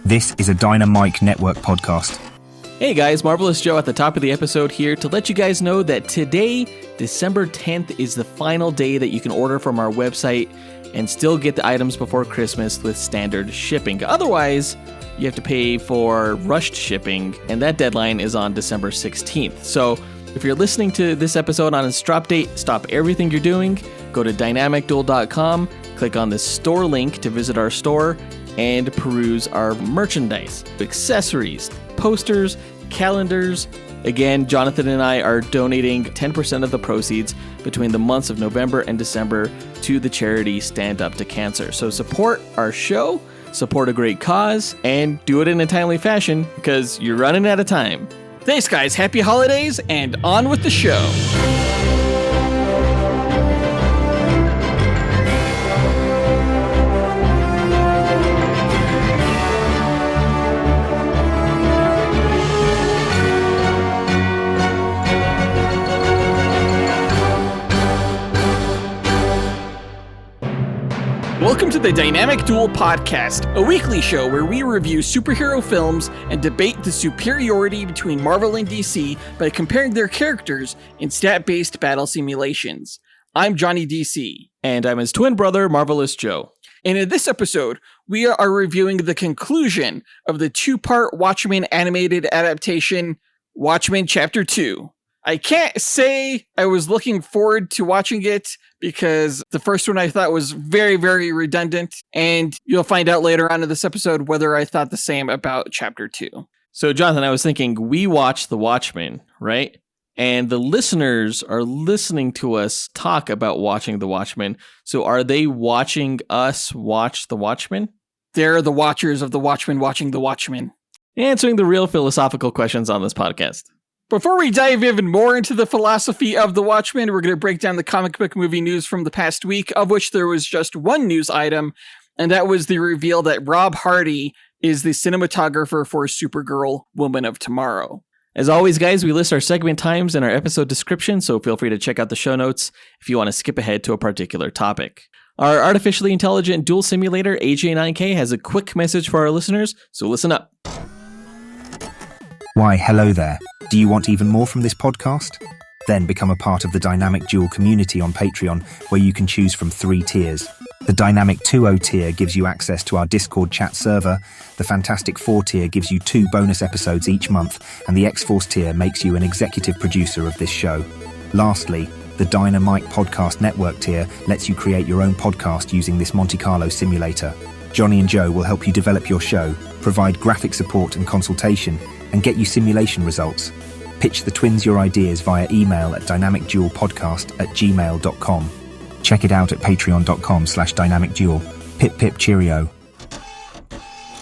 This is a Dynamite Network podcast. Hey guys, Marvelous Joe at the top of the episode here to let you guys know that today, December 10th, is the final day that you can order from our website and still get the items before Christmas with standard shipping. Otherwise, you have to pay for rushed shipping, and that deadline is on December 16th. So if you're listening to this episode on its drop date, stop everything you're doing, go to dynamicduel.com, click on the store link to visit our store, and peruse our merchandise, accessories, posters, calendars. Again, Jonathan and I are donating 10% of the proceeds between the months of November and December to the charity Stand Up to Cancer. So support our show, support a great cause, and do it in a timely fashion because you're running out of time. Thanks, guys. Happy holidays, and on with the show. Welcome to the Dynamic Duel Podcast, a weekly show where we review superhero films and debate the superiority between Marvel and DC by comparing their characters in stat-based battle simulations. I'm Johnny DC. And I'm his twin brother, Marvelous Joe. And in this episode, we are reviewing the conclusion of the two-part Watchmen animated adaptation, Watchmen Chapter 2. I can't say I was looking forward to watching it because the first one I thought was very, very redundant, and you'll find out later on in this episode whether I thought the same about Chapter 2. So, Jonathan, I was thinking we watched The Watchmen, right? And the listeners are listening to us talk about watching The Watchmen. So are they watching us watch The Watchmen? They're the watchers of The Watchmen watching The Watchmen. Answering the real philosophical questions on this podcast. Before we dive even more into the philosophy of The Watchmen, we're going to break down the comic book movie news from the past week, of which there was just one news item, and that was the reveal that Rob Hardy is the cinematographer for Supergirl, Woman of Tomorrow. As always, guys, we list our segment times in our episode description, so feel free to check out the show notes if you want to skip ahead to a particular topic. Our artificially intelligent duel simulator, AJ9K, has a quick message for our listeners, so listen up. Why, hello there. Do you want even more from this podcast? Then become a part of the Dynamic Duel community on Patreon, where you can choose from 3 tiers. The Dynamic 2.0 tier gives you access to our Discord chat server, the Fantastic 4 tier gives you 2 bonus episodes each month, and the X-Force tier makes you an executive producer of this show. Lastly, the Dynamite Podcast Network tier lets you create your own podcast using this Monte Carlo simulator. Johnny and Joe will help you develop your show, provide graphic support and consultation, and get you simulation results. Pitch the twins your ideas via email at dynamicduelpodcast@gmail.com. Check it out at patreon.com/dynamicduel. Pip pip cheerio.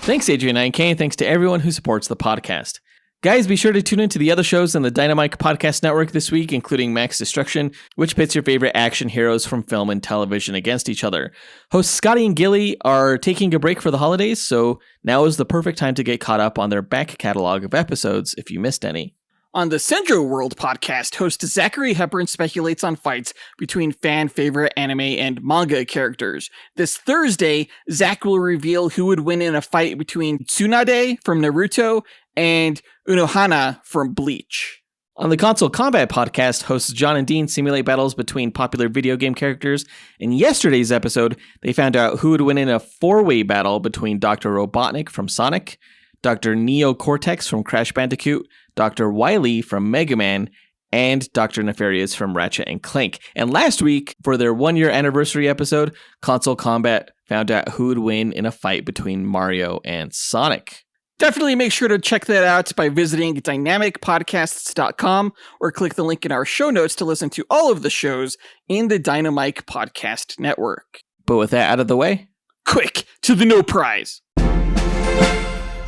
Thanks, AJ9K, and thanks to everyone who supports the podcast. Guys, be sure to tune in to the other shows on the Dynamite Podcast Network this week, including Max Destruction, which pits your favorite action heroes from film and television against each other. Hosts Scotty and Gilly are taking a break for the holidays, so now is the perfect time to get caught up on their back catalog of episodes if you missed any. On the Centro World podcast, host Zachary Hepburn speculates on fights between fan-favorite anime and manga characters. This Thursday, Zach will reveal who would win in a fight between Tsunade from Naruto and Unohana from Bleach. On the Console Combat podcast, hosts John and Dean simulate battles between popular video game characters. In yesterday's episode, they found out who would win in a 4-way battle between Dr. Robotnik from Sonic, Dr. Neo Cortex from Crash Bandicoot, Dr. Wily from Mega Man, and Dr. Nefarious from Ratchet and Clank. And last week, for their 1-year anniversary episode, Console Combat found out who would win in a fight between Mario and Sonic. Definitely make sure to check that out by visiting dynamicpodcasts.com or click the link in our show notes to listen to all of the shows in the Dynamite Podcast Network. But with that out of the way, quick to the No Prize.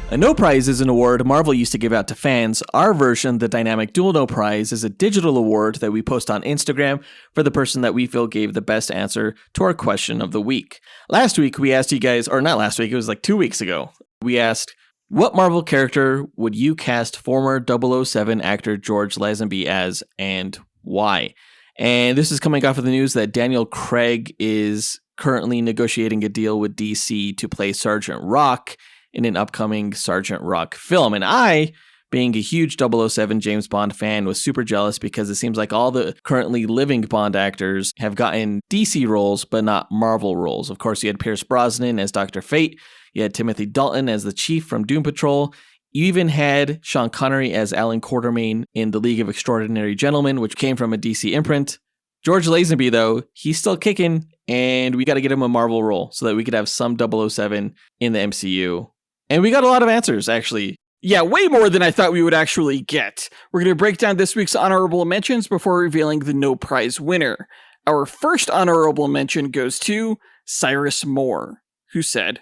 A No Prize is an award Marvel used to give out to fans. Our version, the Dynamic Duel No Prize, is a digital award that we post on Instagram for the person that we feel gave the best answer to our question of the week. Last week, we asked you guys, or not last week, it was like 2 weeks ago, we asked, what Marvel character would you cast former 007 actor George Lazenby as, and why? And this is coming off of the news that Daniel Craig is currently negotiating a deal with DC to play Sergeant Rock in an upcoming Sergeant Rock film. And I, being a huge 007 James Bond fan, was super jealous because it seems like all the currently living Bond actors have gotten DC roles, but not Marvel roles. Of course, you had Pierce Brosnan as Dr. Fate. You had Timothy Dalton as the Chief from Doom Patrol. You even had Sean Connery as Alan Quartermain in The League of Extraordinary Gentlemen, which came from a DC imprint. George Lazenby, though, he's still kicking, and we got to get him a Marvel role so that we could have some 007 in the MCU. And we got a lot of answers, actually. Yeah, way more than I thought we would actually get. We're going to break down this week's honorable mentions before revealing the no prize winner. Our first honorable mention goes to Cyrus Moore, who said,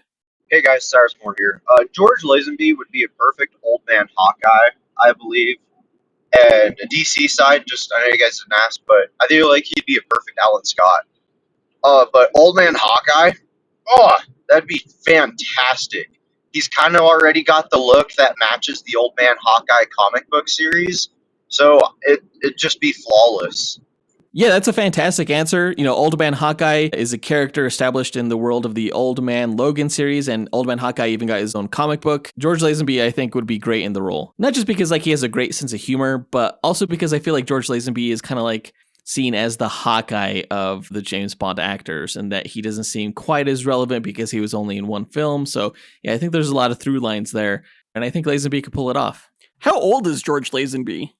Hey guys, Cyrus Moore here. George Lazenby would be a perfect old man Hawkeye, I believe. And the DC side, I know you guys didn't ask, but I feel like he'd be a perfect Alan Scott. But old man Hawkeye, that'd be fantastic. He's kind of already got the look that matches the old man Hawkeye comic book series, so it'd just be flawless. Yeah, that's a fantastic answer. Old Man Hawkeye is a character established in the world of the Old Man Logan series, and Old Man Hawkeye even got his own comic book. George Lazenby, I think, would be great in the role. Not just because he has a great sense of humor, but also because I feel like George Lazenby is kind of seen as the Hawkeye of the James Bond actors, and that he doesn't seem quite as relevant because he was only in one film. So yeah, I think there's a lot of through lines there, and I think Lazenby could pull it off. How old is George Lazenby?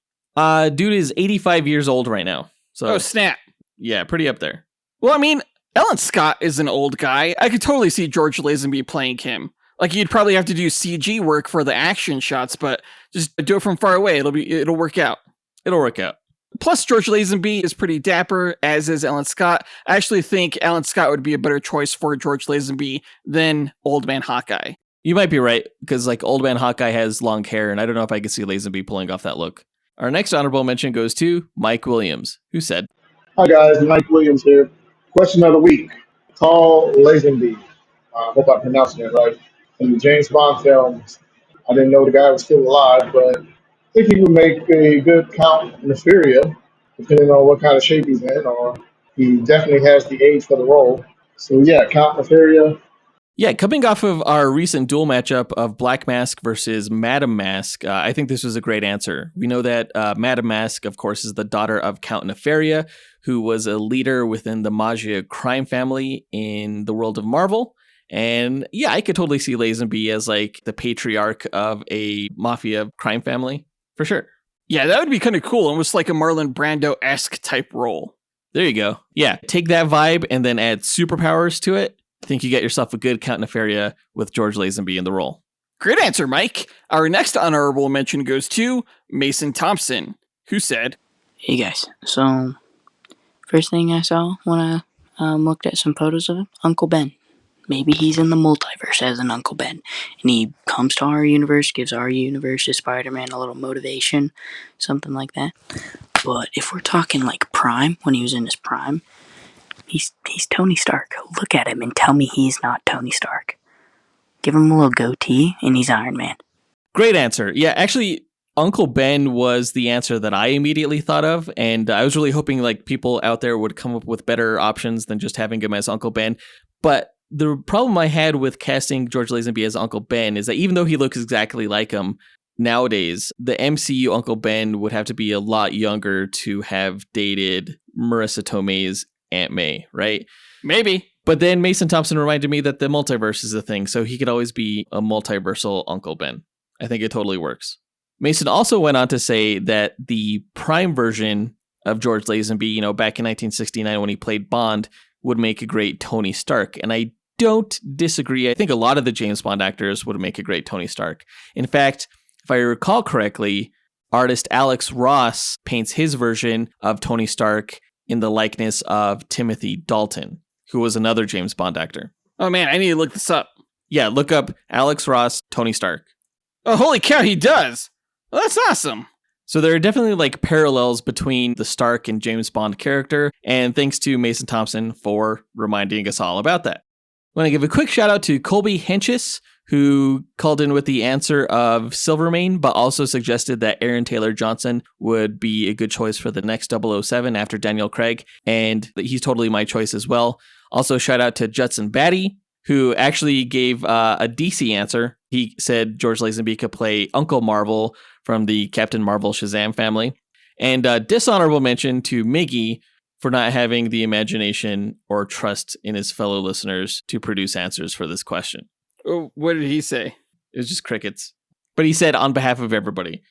Dude is 85 years old right now. So, oh, snap. Yeah, pretty up there. Well, I mean, Alan Scott is an old guy. I could totally see George Lazenby playing him. You'd probably have to do CG work for the action shots, but just do it from far away. It'll work out. It'll work out. Plus, George Lazenby is pretty dapper, as is Alan Scott. I actually think Alan Scott would be a better choice for George Lazenby than Old Man Hawkeye. You might be right, because Old Man Hawkeye has long hair, and I don't know if I could see Lazenby pulling off that look. Our next honorable mention goes to Mike Williams, who said, Hi guys, Mike Williams here. Question of the week. Carl Lazenby. I hope I'm pronouncing it right. In the James Bond films, I didn't know the guy was still alive, but I think he would make a good Count Nefaria, depending on what kind of shape he's in, or he definitely has the age for the role. So yeah, Count Nefaria. Yeah, coming off of our recent duel matchup of Black Mask versus Madam Mask, I think this was a great answer. We know that Madam Mask, of course, is the daughter of Count Nefaria, who was a leader within the Maggia crime family in the world of Marvel. And yeah, I could totally see Lazenby as the patriarch of a mafia crime family, for sure. Yeah, that would be kind of cool. Almost like a Marlon Brando-esque type role. There you go. Yeah, take that vibe and then add superpowers to it. I think you get yourself a good Count Nefaria with George Lazenby in the role. Great answer, Mike. Our next honorable mention goes to Mason Thompson, who said, Hey guys, so first thing I saw when I looked at some photos of him, Uncle Ben. Maybe he's in the multiverse as an Uncle Ben, and he comes to our universe, gives our universe to Spider-Man a little motivation, something like that. But if we're talking Prime, when he was in his prime, He's Tony Stark. Look at him and tell me he's not Tony Stark. Give him a little goatee and he's Iron Man. Great answer. Yeah, actually, Uncle Ben was the answer that I immediately thought of, and I was really hoping people out there would come up with better options than just having him as Uncle Ben. But the problem I had with casting George Lazenby as Uncle Ben is that even though he looks exactly like him, nowadays, the MCU Uncle Ben would have to be a lot younger to have dated Marissa Tomei's Aunt May, right? Maybe. But then Mason Thompson reminded me that the multiverse is a thing, so he could always be a multiversal Uncle Ben. I think it totally works. Mason also went on to say that the Prime version of George Lazenby, back in 1969 when he played Bond, would make a great Tony Stark. And I don't disagree. I think a lot of the James Bond actors would make a great Tony Stark. In fact, if I recall correctly, artist Alex Ross paints his version of Tony Stark in the likeness of Timothy Dalton, who was another James Bond actor. Oh man, I need to look this up. Yeah, look up Alex Ross, Tony Stark. Oh, holy cow, he does! Well, that's awesome. So there are definitely parallels between the Stark and James Bond character, and thanks to Mason Thompson for reminding us all about that. I want to give a quick shout out to Colby Henches, who called in with the answer of Silvermane, but also suggested that Aaron Taylor Johnson would be a good choice for the next 007 after Daniel Craig, and he's totally my choice as well. Also, shout out to Judson Batty, who actually gave a DC answer. He said George Lazenby could play Uncle Marvel from the Captain Marvel Shazam family. And dishonorable mention to Miggy for not having the imagination or trust in his fellow listeners to produce answers for this question. Oh, what did he say? It was just crickets. But he said on behalf of everybody.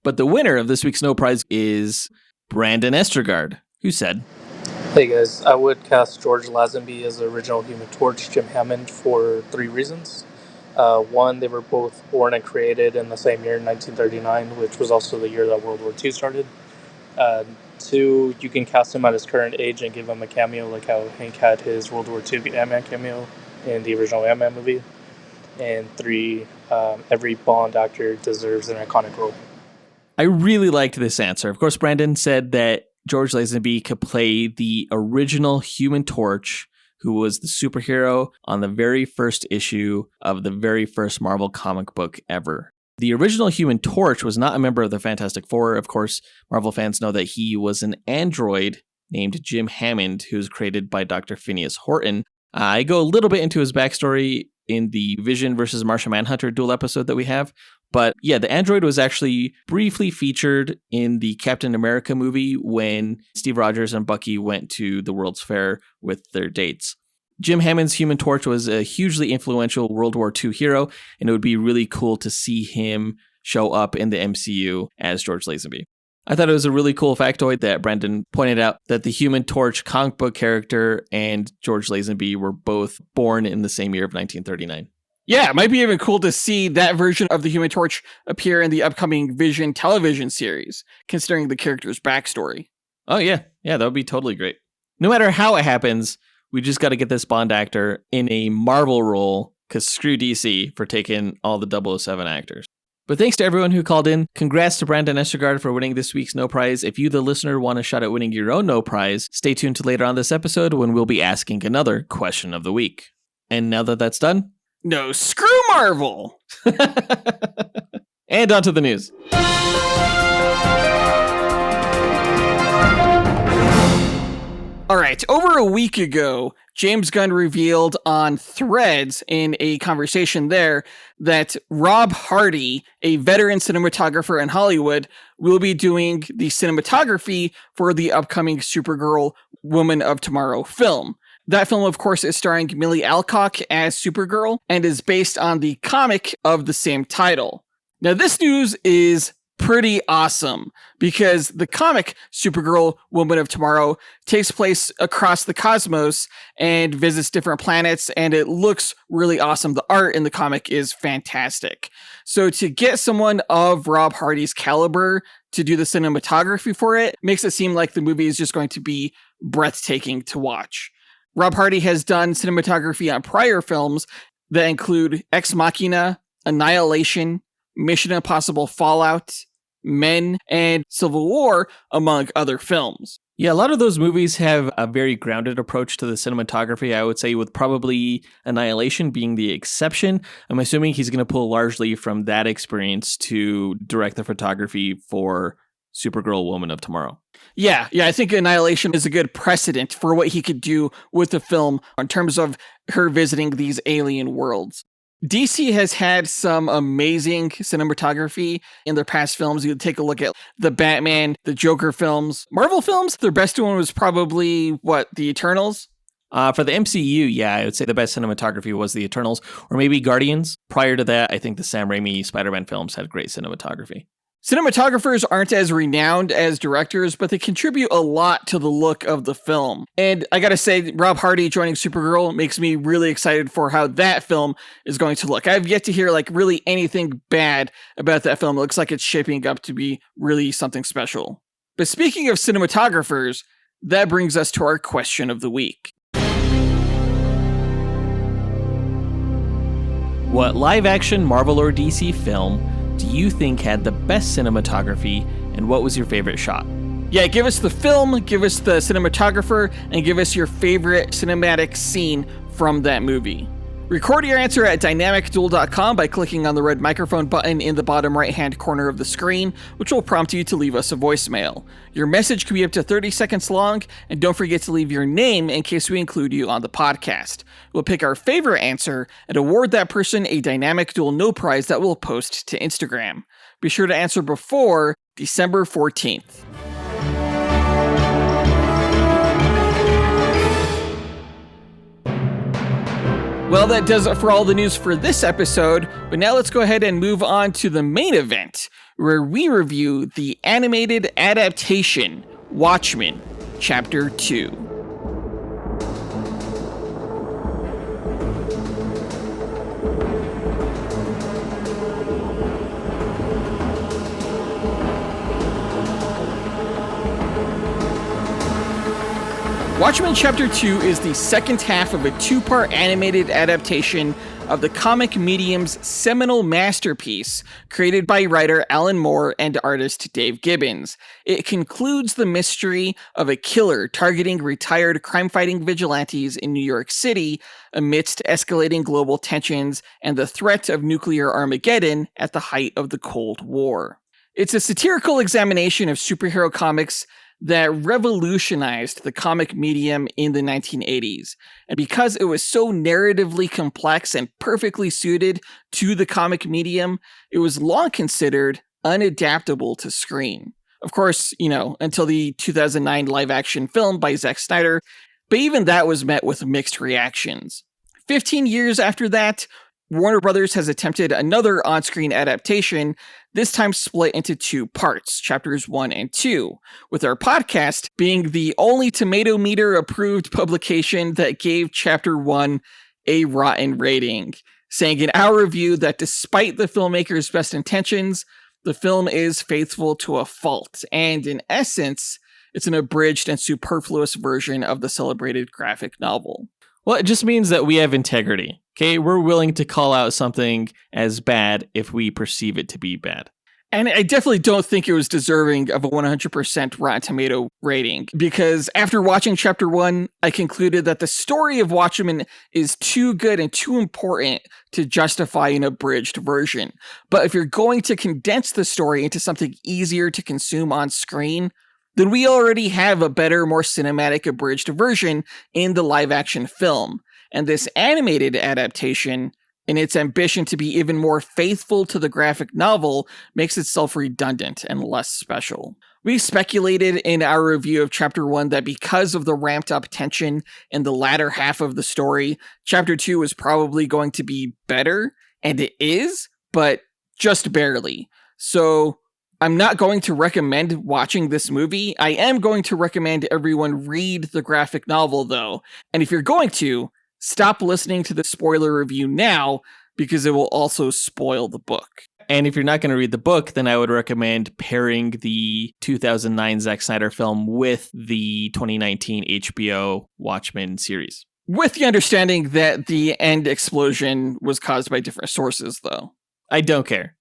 But the winner of this week's No Prize is Brandon Estergard, who said, Hey guys, I would cast George Lazenby as the original Human Torch, Jim Hammond, for 3 reasons. One, they were both born and created in the same year, 1939, which was also the year that World War II started. 2, you can cast him at his current age and give him a cameo like how Hank had his World War II Ant-Man cameo in the original Ant-Man movie. And 3, every Bond actor deserves an iconic role. I really liked this answer. Of course, Brandon said that George Lazenby could play the original Human Torch, who was the superhero on the very first issue of the very first Marvel comic book ever. The original Human Torch was not a member of the Fantastic Four. Of course, Marvel fans know that he was an android named Jim Hammond, who was created by Dr. Phineas Horton. I go a little bit into his backstory in the Vision versus Martian Manhunter duel episode that we have. But yeah, the android was actually briefly featured in the Captain America movie when Steve Rogers and Bucky went to the World's Fair with their dates. Jim Hammond's Human Torch was a hugely influential World War II hero, and it would be really cool to see him show up in the MCU as George Lazenby. I thought it was a really cool factoid that Brandon pointed out that the Human Torch comic book character and George Lazenby were both born in the same year of 1939. Yeah, it might be even cool to see that version of the Human Torch appear in the upcoming Vision television series, considering the character's backstory. Oh, yeah. Yeah, that would be totally great. No matter how it happens, we just got to get this Bond actor in a Marvel role, because screw DC for taking all the 007 actors. But thanks to everyone who called in. Congrats to Brandon Estergard for winning this week's No Prize. If you, the listener, want a shot at winning your own No Prize, stay tuned to later on this episode when we'll be asking another question of the week. And now that that's done, no, screw Marvel! And on to the news. All right, over a week ago, James Gunn revealed on Threads in a conversation there that Rob Hardy, a veteran cinematographer in Hollywood, will be doing the cinematography for the upcoming Supergirl Woman of Tomorrow film. That film, of course, is starring Millie Alcock as Supergirl and is based on the comic of the same title. Now, this news is pretty awesome because the comic Supergirl Woman of Tomorrow takes place across the cosmos and visits different planets, and it looks really awesome. The art in the comic is fantastic. So to get someone of Rob Hardy's caliber to do the cinematography for it makes it seem like the movie is just going to be breathtaking to watch. Rob Hardy has done cinematography on prior films that include Ex Machina, Annihilation, Mission Impossible Fallout, Men, and Civil War, among other films. Yeah, a lot of those movies have a very grounded approach to the cinematography, I would say, with probably Annihilation being the exception. I'm assuming he's going to pull largely from that experience to direct the photography for Supergirl Woman of Tomorrow. Yeah, I think Annihilation is a good precedent for what he could do with the film in terms of her visiting these alien worlds. DC has had some amazing cinematography in their past films. You take a look at the Batman, the Joker films. Marvel films, their best one was probably, the Eternals? For the MCU, yeah, I would say the best cinematography was the Eternals, or maybe Guardians. Prior to that, I think the Sam Raimi Spider-Man films had great cinematography. Cinematographers aren't as renowned as directors, but they contribute a lot to the look of the film. And I gotta say, Rob Hardy joining Supergirl makes me really excited for how that film is going to look. I've yet to hear really anything bad about that film. It looks like it's shaping up to be really something special. But speaking of cinematographers, that brings us to our question of the week. What live-action Marvel or DC film do you think had the best cinematography, and what was your favorite shot? Yeah, give us the film, give us the cinematographer, and give us your favorite cinematic scene from that movie. Record your answer at dynamicduel.com by clicking on the red microphone button in the bottom right-hand corner of the screen, which will prompt you to leave us a voicemail. Your message can be up to 30 seconds long, and don't forget to leave your name in case we include you on the podcast. We'll pick our favorite answer and award that person a Dynamic Duel No Prize that we'll post to Instagram. Be sure to answer before December 14th. Well, that does it for all the news for this episode, but now let's go ahead and move on to the main event, where we review the animated adaptation, Watchmen, Chapter 2. Watchmen Chapter 2 is the second half of a two-part animated adaptation of the comic medium's seminal masterpiece, created by writer Alan Moore and artist Dave Gibbons. It concludes the mystery of a killer targeting retired crime-fighting vigilantes in New York City amidst escalating global tensions and the threat of nuclear Armageddon at the height of the Cold War. It's a satirical examination of superhero comics that revolutionized the comic medium in the 1980s. And because it was so narratively complex and perfectly suited to the comic medium, it was long considered unadaptable to screen. Of course, until the 2009 live-action film by Zack Snyder, but even that was met with mixed reactions. 15 years after that, Warner Brothers has attempted another on-screen adaptation, this time split into two parts, chapters 1 and 2, with our podcast being the only Tomato Meter approved publication that gave chapter 1 a rotten rating, saying in our review that despite the filmmaker's best intentions, the film is faithful to a fault, and in essence, it's an abridged and superfluous version of the celebrated graphic novel. Well, it just means that we have integrity. Okay, we're willing to call out something as bad if we perceive it to be bad. And I definitely don't think it was deserving of a 100% Rotten Tomato rating, because after watching Chapter 1, I concluded that the story of Watchmen is too good and too important to justify an abridged version. But if you're going to condense the story into something easier to consume on screen, then we already have a better, more cinematic abridged version in the live-action film. And this animated adaptation, in its ambition to be even more faithful to the graphic novel, makes itself redundant and less special. We speculated in our review of Chapter 1 that because of the ramped-up tension in the latter half of the story, Chapter 2 was probably going to be better, and it is, but just barely. So I'm not going to recommend watching this movie. I am going to recommend everyone read the graphic novel, though. And if you're going to, stop listening to the spoiler review now, because it will also spoil the book. And if you're not going to read the book, then I would recommend pairing the 2009 Zack Snyder film with the 2019 HBO Watchmen series. With the understanding that the end explosion was caused by different sources, though. I don't care.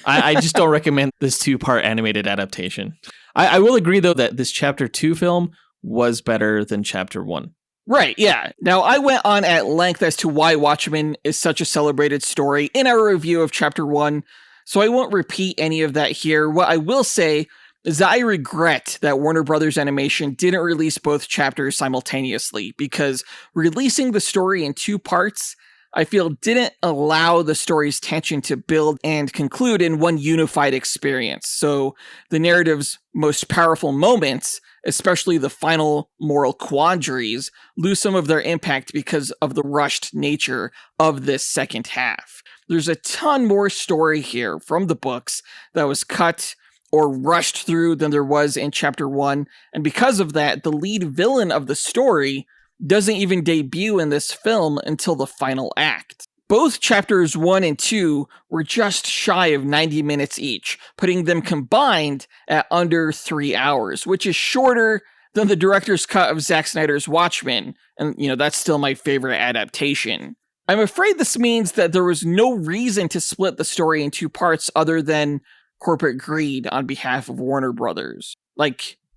I just don't recommend this two-part animated adaptation. I will agree, though, that this Chapter 2 film was better than Chapter 1. Right, yeah. Now, I went on at length as to why Watchmen is such a celebrated story in our review of Chapter 1, so I won't repeat any of that here. What I will say is that I regret that Warner Brothers Animation didn't release both chapters simultaneously, because releasing the story in two parts, I feel, didn't allow the story's tension to build and conclude in one unified experience. So the narrative's most powerful moments, especially the final moral quandaries, lose some of their impact because of the rushed nature of this second half. There's a ton more story here from the books that was cut or rushed through than there was in Chapter 1, and because of that, the lead villain of the story doesn't even debut in this film until the final act. Both chapters 1 and 2 were just shy of 90 minutes each, putting them combined at under 3 hours, which is shorter than the director's cut of Zack Snyder's Watchmen, and that's still my favorite adaptation. I'm afraid this means that there was no reason to split the story in two parts other than corporate greed on behalf of Warner Brothers.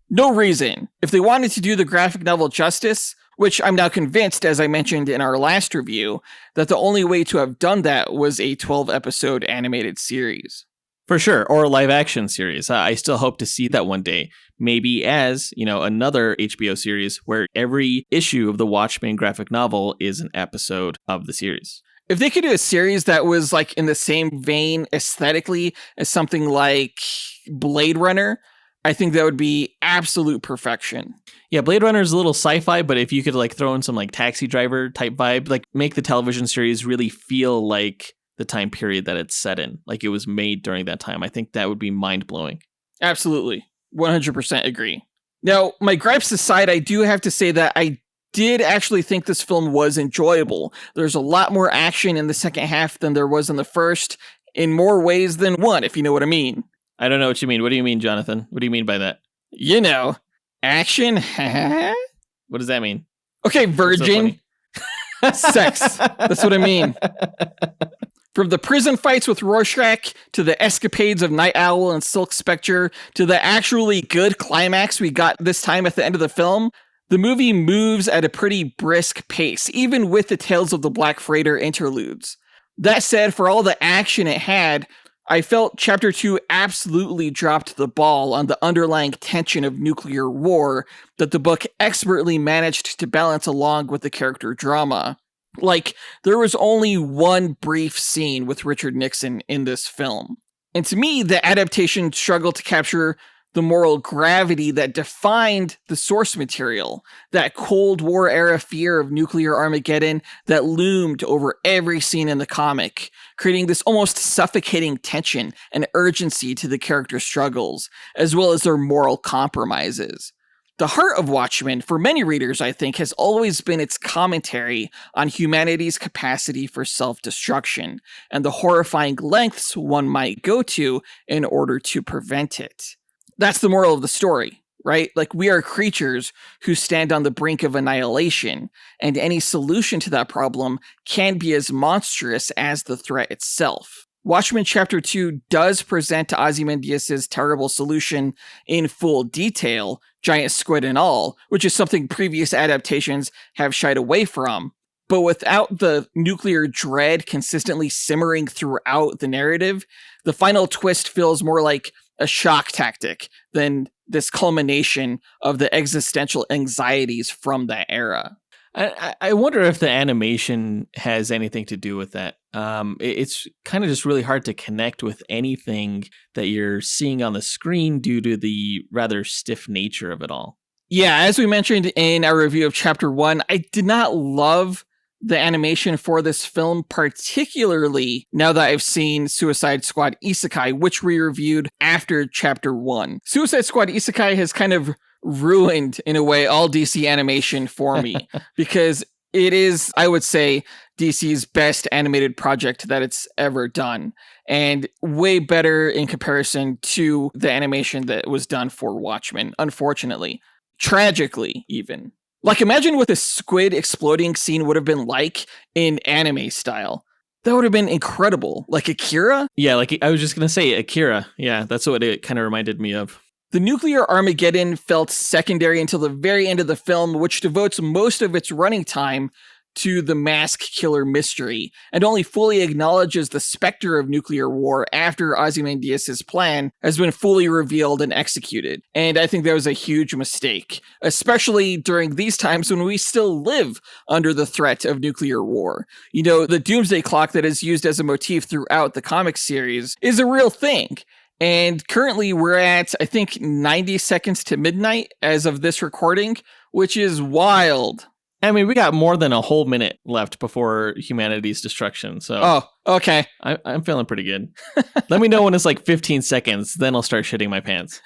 No reason. If they wanted to do the graphic novel justice, which I'm now convinced, as I mentioned in our last review, that the only way to have done that was a 12-episode animated series. For sure, or a live action series. I still hope to see that one day. Maybe as, another HBO series where every issue of the Watchmen graphic novel is an episode of the series. If they could do a series that was like in the same vein aesthetically as something like Blade Runner, I think that would be absolute perfection. Yeah, Blade Runner is a little sci-fi, but if you could like throw in some like Taxi Driver type vibe, like make the television series really feel like the time period that it's set in, like it was made during that time, I think that would be mind-blowing. Absolutely. 100% agree. Now, my gripes aside, I do have to say that I did actually think this film was enjoyable. There's a lot more action in the second half than there was in the first, in more ways than one, if you know what I mean. I don't know what you mean. What do you mean, Jonathan? What do you mean by that? Action. What does that mean? Okay, virgin. Sex. That's what I mean. From the prison fights with Rorschach, to the escapades of Night Owl and Silk Spectre, to the actually good climax we got this time at the end of the film, the movie moves at a pretty brisk pace, even with the Tales of the Black Freighter interludes. That said, for all the action it had, I felt Chapter 2 absolutely dropped the ball on the underlying tension of nuclear war that the book expertly managed to balance along with the character drama. Like, there was only one brief scene with Richard Nixon in this film. And to me, the adaptation struggled to capture the moral gravity that defined the source material, that Cold War era fear of nuclear Armageddon that loomed over every scene in the comic, creating this almost suffocating tension and urgency to the character struggles, as well as their moral compromises. The heart of Watchmen, for many readers, I think, has always been its commentary on humanity's capacity for self-destruction, and the horrifying lengths one might go to in order to prevent it. That's the moral of the story, right? Like, we are creatures who stand on the brink of annihilation, and any solution to that problem can be as monstrous as the threat itself. Watchmen Chapter 2 does present Ozymandias' terrible solution in full detail, giant squid and all, which is something previous adaptations have shied away from. But without the nuclear dread consistently simmering throughout the narrative, the final twist feels more like a shock tactic than this culmination of the existential anxieties from that era. I wonder if the animation has anything to do with that. It's kind of just really hard to connect with anything that you're seeing on the screen due to the rather stiff nature of it all. Yeah, as we mentioned in our review of Chapter 1, I did not love the animation for this film, particularly now that I've seen Suicide Squad Isekai, which we reviewed after Chapter 1. Suicide Squad Isekai has kind of ruined, in a way, all DC animation for me, because it is, I would say, DC's best animated project that it's ever done, and way better in comparison to the animation that was done for Watchmen, unfortunately. Tragically, even. Like, imagine what the squid exploding scene would have been like in anime style. That would have been incredible. Like Akira? Yeah, like I was just going to say Akira. Yeah, that's what it kind of reminded me of. The nuclear Armageddon felt secondary until the very end of the film, which devotes most of its running time to the mask killer mystery, and only fully acknowledges the specter of nuclear war after Ozymandias' plan has been fully revealed and executed. And I think that was a huge mistake, especially during these times when we still live under the threat of nuclear war. You know, the doomsday clock that is used as a motif throughout the comic series is a real thing. And currently we're at, I think, 90 seconds to midnight as of this recording, which is wild. I mean, we got more than a whole minute left before humanity's destruction, so... Oh, okay. I'm feeling pretty good. Let me know when it's like 15 seconds, then I'll start shitting my pants.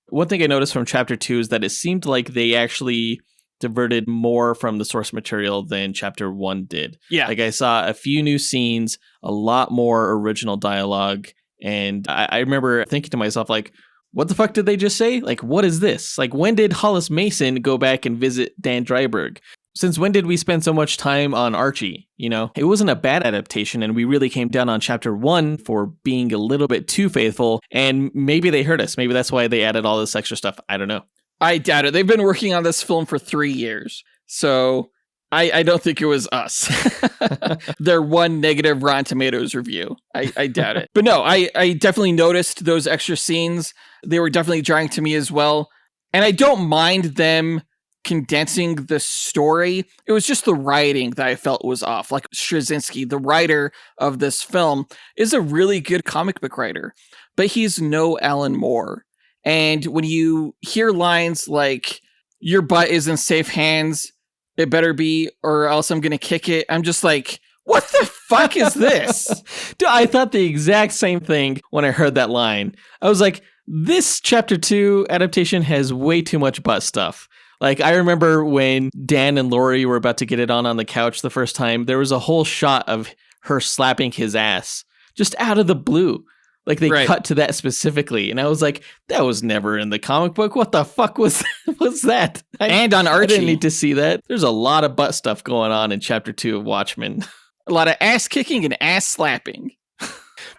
One thing I noticed from Chapter 2 is that it seemed like they actually diverted more from the source material than Chapter 1 did. Yeah. Like, I saw a few new scenes, a lot more original dialogue, and I remember thinking to myself, like, what the fuck did they just say? Like, what is this? Like, when did Hollis Mason go back and visit Dan Dreiberg? Since when did we spend so much time on Archie? You know, it wasn't a bad adaptation, and we really came down on Chapter 1 for being a little bit too faithful, and maybe they heard us. Maybe that's why they added all this extra stuff. I don't know. I doubt it. They've been working on this film for 3 years. So I don't think it was us. Their one negative Rotten Tomatoes review. I doubt it. But no, I definitely noticed those extra scenes. They were definitely jarring to me as well. And I don't mind them condensing the story. It was just the writing that I felt was off. Like Straczynski, the writer of this film, is a really good comic book writer, but he's no Alan Moore. And when you hear lines like, "Your butt is in safe hands, it better be, or else I'm gonna kick it," I'm just like, what the fuck is this? Dude, I thought the exact same thing when I heard that line. I was like, this chapter 2 adaptation has way too much butt stuff. Like, I remember when Dan and Lori were about to get it on the couch the first time, there was a whole shot of her slapping his ass just out of the blue. Like, they cut to that specifically. And I was like, that was never in the comic book. What the fuck was that? And on Archie. I didn't need to see that. There's a lot of butt stuff going on in chapter 2 of Watchmen. A lot of ass kicking and ass slapping.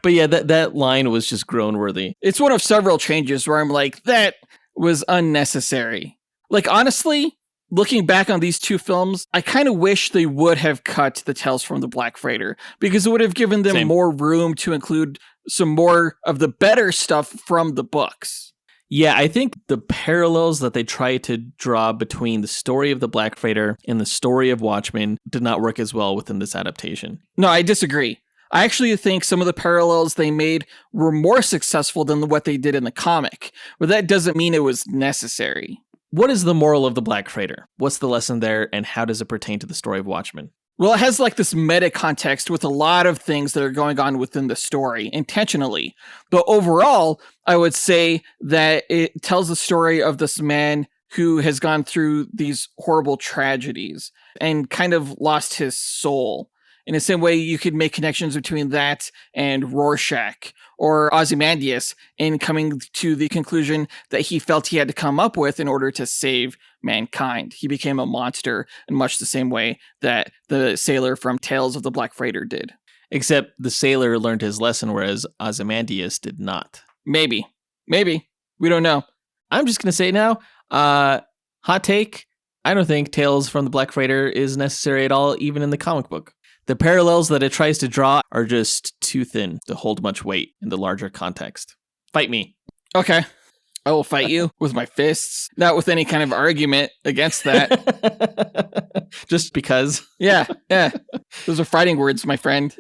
But yeah, that line was just groan-worthy. It's one of several changes where I'm like, that was unnecessary. Like, honestly, looking back on these two films, I kind of wish they would have cut the Tales from the Black Freighter, because it would have given them more room to include some more of the better stuff from the books. Yeah, I think the parallels that they try to draw between the story of the Black Freighter and the story of Watchmen did not work as well within this adaptation. No, I disagree. I actually think some of the parallels they made were more successful than what they did in the comic, but that doesn't mean it was necessary. What is the moral of the Black Freighter? What's the lesson there, and how does it pertain to the story of Watchmen? Well, it has like this meta context with a lot of things that are going on within the story intentionally. But overall, I would say that it tells the story of this man who has gone through these horrible tragedies and kind of lost his soul. In the same way, you could make connections between that and Rorschach or Ozymandias in coming to the conclusion that he felt he had to come up with in order to save mankind. He became a monster in much the same way that the sailor from Tales of the Black Freighter did. Except the sailor learned his lesson, whereas Ozymandias did not. Maybe. We don't know. I'm just going to say now, hot take, I don't think Tales from the Black Freighter is necessary at all, even in the comic book. The parallels that it tries to draw are just too thin to hold much weight in the larger context. Fight me. Okay. I will fight you with my fists, not with any kind of argument against that. Just because. Yeah. Those are fighting words, my friend.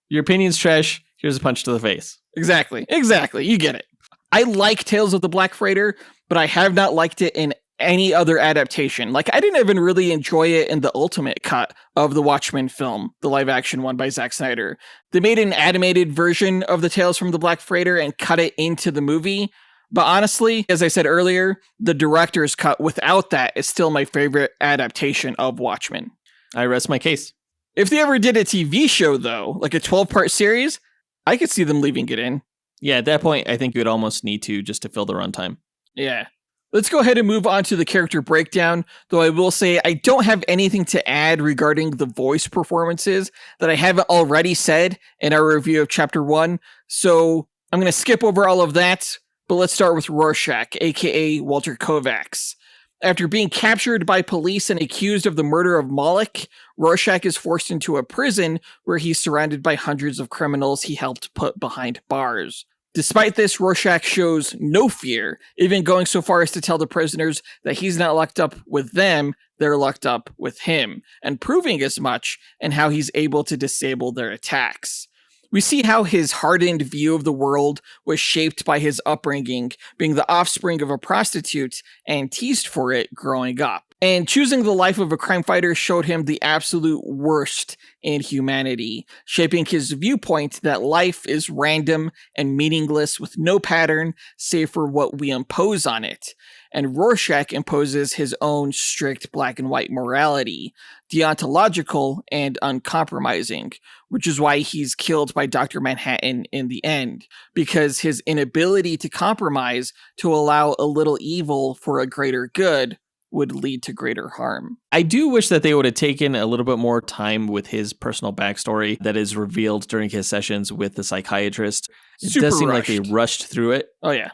Your opinion's trash. Here's a punch to the face. Exactly. You get it. I like Tales of the Black Freighter, but I have not liked it in any other adaptation. Like, I didn't even really enjoy it in the ultimate cut of the Watchmen film, the live action one by Zack Snyder. They made an animated version of the Tales from the Black Freighter and cut it into the movie. But honestly, as I said earlier, the director's cut without that is still my favorite adaptation of Watchmen. I rest my case. If they ever did a TV show, though, like a 12-part series, I could see them leaving it in. Yeah, at that point, I think you would almost need to just to fill the runtime. Yeah. Let's go ahead and move on to the character breakdown, though I will say I don't have anything to add regarding the voice performances that I haven't already said in our review of Chapter 1, so I'm going to skip over all of that, but let's start with Rorschach, aka Walter Kovacs. After being captured by police and accused of the murder of Moloch, Rorschach is forced into a prison where he's surrounded by hundreds of criminals he helped put behind bars. Despite this, Rorschach shows no fear, even going so far as to tell the prisoners that he's not locked up with them, they're locked up with him, and proving as much in how he's able to disable their attacks. We see how his hardened view of the world was shaped by his upbringing, being the offspring of a prostitute and teased for it growing up. And choosing the life of a crime fighter showed him the absolute worst in humanity, shaping his viewpoint that life is random and meaningless with no pattern save for what we impose on it. And Rorschach imposes his own strict black and white morality, deontological and uncompromising, which is why he's killed by Dr. Manhattan in the end, because his inability to compromise to allow a little evil for a greater good would lead to greater harm. I do wish that they would have taken a little bit more time with his personal backstory that is revealed during his sessions with the psychiatrist. It does seem like they rushed through it. Oh, yeah.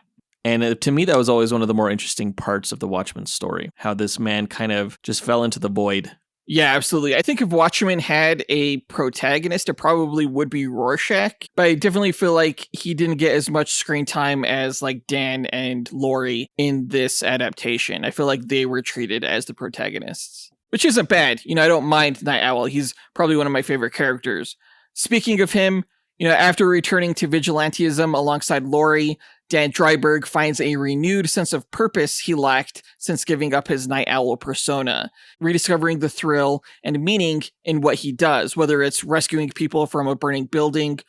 And to me, that was always one of the more interesting parts of the Watchmen story, how this man kind of just fell into the void. Yeah, absolutely. I think if Watchmen had a protagonist, it probably would be Rorschach, but I definitely feel like he didn't get as much screen time as like Dan and Laurie in this adaptation. I feel like they were treated as the protagonists, which isn't bad. I don't mind Night Owl. He's probably one of my favorite characters. Speaking of him, after returning to vigilantism alongside Laurie, Dan Dryberg finds a renewed sense of purpose he lacked since giving up his Night Owl persona, rediscovering the thrill and meaning in what he does, whether it's rescuing people from a burning building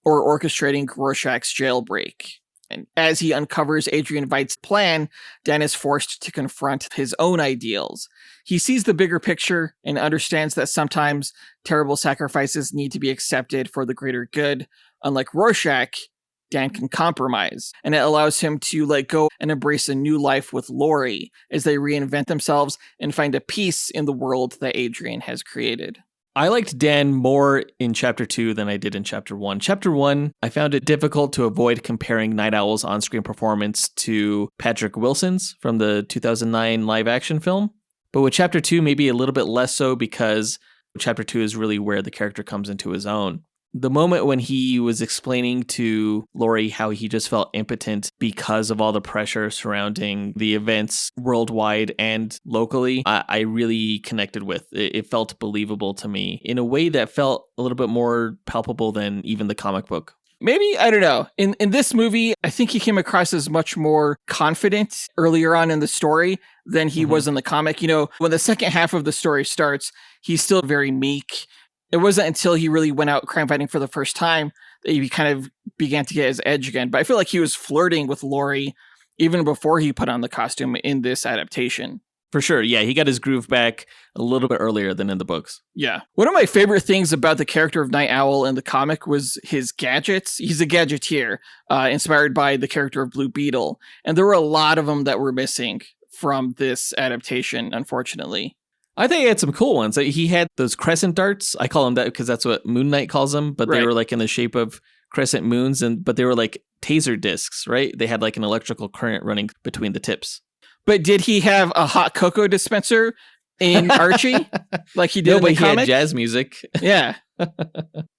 or orchestrating Rorschach's jailbreak. And as he uncovers Adrian Veidt's plan, Dan is forced to confront his own ideals. He sees the bigger picture and understands that sometimes terrible sacrifices need to be accepted for the greater good. Unlike Rorschach, Dan can compromise, and it allows him to let go and embrace a new life with Laurie as they reinvent themselves and find a peace in the world that Adrian has created. I liked Dan more in Chapter 2 than I did in Chapter 1. Chapter 1, I found it difficult to avoid comparing Night Owl's on-screen performance to Patrick Wilson's from the 2009 live-action film. But with Chapter 2, maybe a little bit less so because Chapter 2 is really where the character comes into his own. The moment when he was explaining to Laurie how he just felt impotent because of all the pressure surrounding the events worldwide and locally, I really connected with. It felt believable to me in a way that felt a little bit more palpable than even the comic book. Maybe, I don't know. In this movie, I think he came across as much more confident earlier on in the story than he was in the comic. When the second half of the story starts, he's still very meek. It wasn't until he really went out crime fighting for the first time that he kind of began to get his edge again. But I feel like he was flirting with Laurie even before he put on the costume in this adaptation. For sure. Yeah, he got his groove back a little bit earlier than in the books. Yeah. One of my favorite things about the character of Night Owl in the comic was his gadgets. He's a gadgeteer, inspired by the character of Blue Beetle. And there were a lot of them that were missing from this adaptation, unfortunately. I think he had some cool ones. He had those crescent darts. I call them that because that's what Moon Knight calls them, but they were like in the shape of crescent moons, but they were like taser discs, right? They had like an electrical current running between the tips. But did he have a hot cocoa dispenser in Archie like he did in the comic? He had jazz music. Yeah.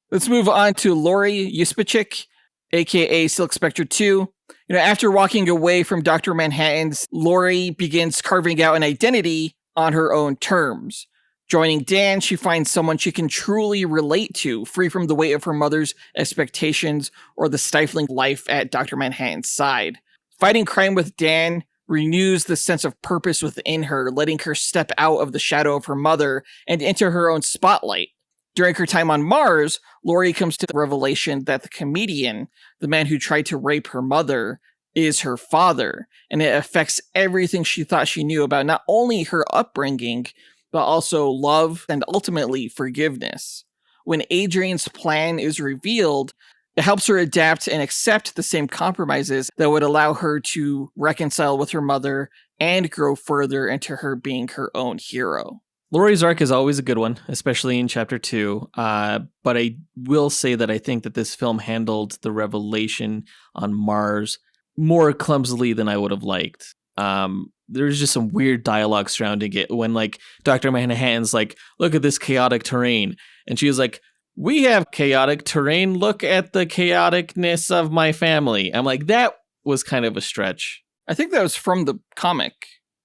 Let's move on to Laurie Yuspachik, aka Silk Spectre 2. After walking away from Dr. Manhattan's, Laurie begins carving out an identity on her own terms. Joining Dan, she finds someone she can truly relate to, free from the weight of her mother's expectations or the stifling life at Dr. Manhattan's side. Fighting crime with Dan renews the sense of purpose within her, letting her step out of the shadow of her mother and into her own spotlight. During her time on Mars, Laurie comes to the revelation that the comedian, the man who tried to rape her mother, is her father, and it affects everything she thought she knew about not only her upbringing, but also love and ultimately forgiveness. When Adrian's plan is revealed, it helps her adapt and accept the same compromises that would allow her to reconcile with her mother and grow further into her being her own hero. Laurie's arc is always a good one, especially in Chapter 2, but I will say that I think that this film handled the revelation on Mars more clumsily than I would have liked. There's just some weird dialogue surrounding it when like Dr. Manhattan's like, look at this chaotic terrain. And she was like, we have chaotic terrain. Look at the chaoticness of my family. I'm like, that was kind of a stretch. I think that was from the comic.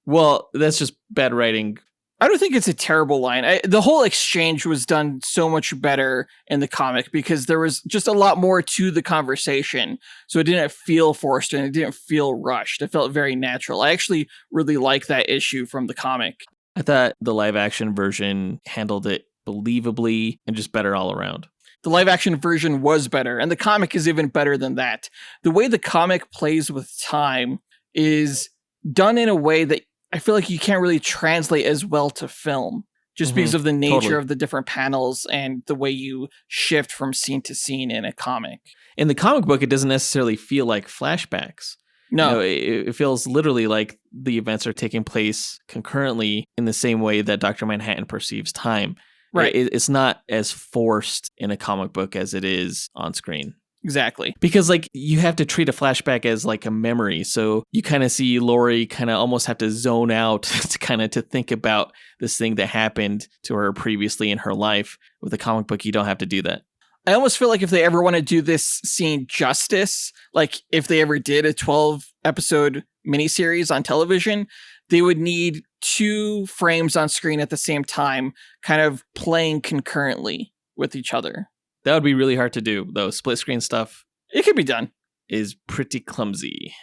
Well, that's just bad writing. I don't think it's a terrible line. The whole exchange was done so much better in the comic because there was just a lot more to the conversation. So it didn't feel forced and it didn't feel rushed. It felt very natural. I actually really like that issue from the comic. I thought the live action version handled it believably and just better all around. The live action version was better, and the comic is even better than that. The way the comic plays with time is done in a way that I feel like you can't really translate as well to film, just because of the nature of the different panels and the way you shift from scene to scene in a comic. In the comic book, it doesn't necessarily feel like flashbacks. No, it feels literally like the events are taking place concurrently in the same way that Dr. Manhattan perceives time. Right. It's not as forced in a comic book as it is on screen. Exactly. Because, like, you have to treat a flashback as, like, a memory. So you kind of see Lori kind of almost have to zone out to think about this thing that happened to her previously in her life. With a comic book, you don't have to do that. I almost feel like if they ever want to do this scene justice, like if they ever did a 12-episode miniseries on television, they would need 2 frames on screen at the same time, kind of playing concurrently with each other. That would be really hard to do, though. Split screen stuff It could be done. is pretty clumsy.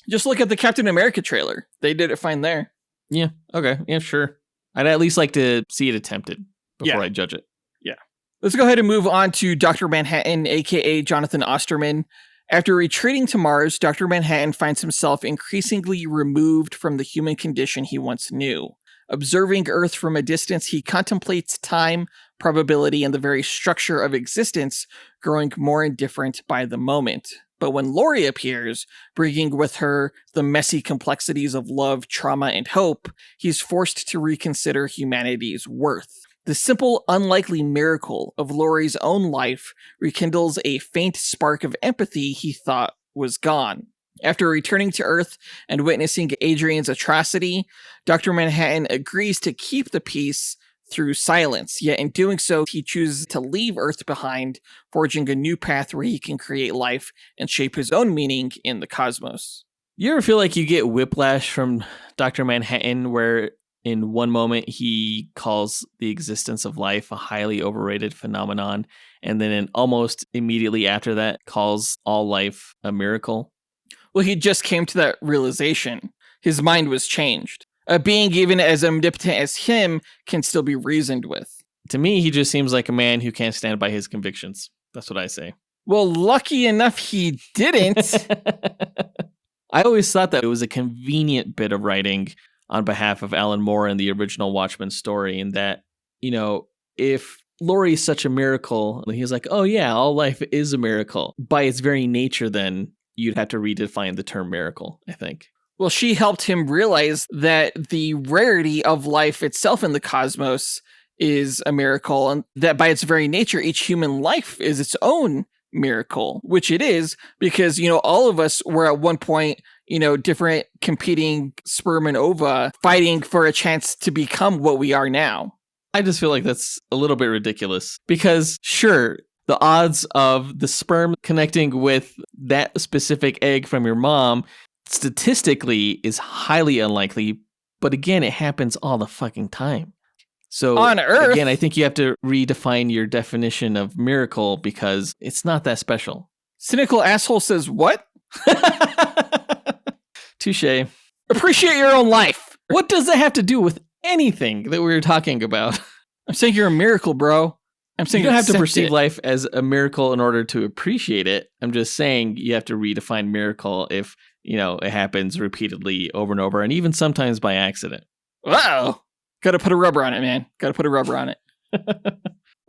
Just look at the Captain America trailer. They did it fine there. Yeah, okay, yeah, sure. I'd at least like to see it attempted before Yeah. I judge it. Let's go ahead and move on to Dr. Manhattan, aka Jonathan Osterman. After retreating to Mars, Dr. Manhattan finds himself increasingly removed from the human condition he once knew. Observing Earth from a distance, he contemplates time, probability, and the very structure of existence, growing more indifferent by the moment. But when Lori appears, bringing with her the messy complexities of love, trauma, and hope, he's forced to reconsider humanity's worth. The simple, unlikely miracle of Lori's own life rekindles a faint spark of empathy he thought was gone. After returning to Earth and witnessing Adrian's atrocity, Dr. Manhattan agrees to keep the peace through silence, yet in doing so, he chooses to leave Earth behind, forging a new path where he can create life and shape his own meaning in the cosmos. You ever feel like you get whiplash from Dr. Manhattan, where in one moment he calls the existence of life a highly overrated phenomenon, and then almost immediately after that calls all life a miracle? Well, he just came to that realization. His mind was changed. A being even as omnipotent as him can still be reasoned with. To me, he just seems like a man who can't stand by his convictions. That's what I say. Well, lucky enough he didn't. I always thought that it was a convenient bit of writing on behalf of Alan Moore in the original Watchmen story, and that, you know, if Lori is such a miracle, he's like, oh yeah, all life is a miracle. By its very nature, then, you'd have to redefine the term miracle, I think. Well, she helped him realize that the rarity of life itself in the cosmos is a miracle, and that by its very nature, each human life is its own miracle, which it is, because, you know, all of us were at one point, you know, different competing sperm and ova fighting for a chance to become what we are now. I just feel like that's a little bit ridiculous, because sure, the odds of the sperm connecting with that specific egg from your mom statistically is highly unlikely, but again, it happens all the fucking time. So On Earth, again, I think you have to redefine your definition of miracle, because it's not that special. cynical asshole says what? Touche. Appreciate your own life. What does that have to do with anything that we were talking about? I'm saying you're a miracle, bro. I'm saying You don't have to accept perceive it. life as a miracle in order to appreciate it. I'm just saying you have to redefine miracle if, you know, it happens repeatedly over and over, and even sometimes by accident. Wow. Got to put a rubber on it, man. Got to put a rubber on it.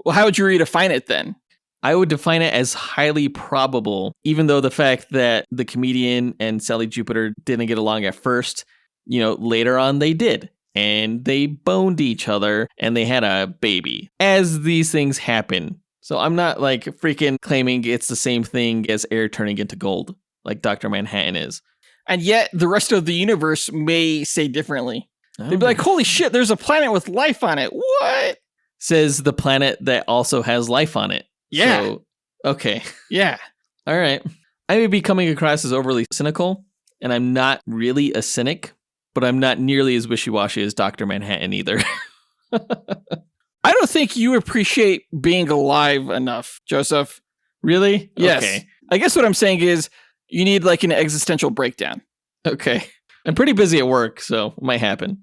Well, how would you redefine it then? I would define it as highly probable, even though the fact that the comedian and Sally Jupiter didn't get along at first, you know, later on they did. And they boned each other and they had a baby, as these things happen. So I'm not like freaking claiming it's the same thing as air turning into gold, like Dr. Manhattan is. And yet the rest of the universe may say differently. They'd be like, holy shit, there's a planet with life on it. What? Says the planet that also has life on it. Yeah. So, okay. Yeah. All right. I may be coming across as overly cynical, and I'm not really a cynic, but I'm not nearly as wishy-washy as Dr. Manhattan either. I don't think you appreciate being alive enough, Joseph. Really? Yes. Okay. I guess what I'm saying is you need like an existential breakdown. Okay. I'm pretty busy at work, so it might happen.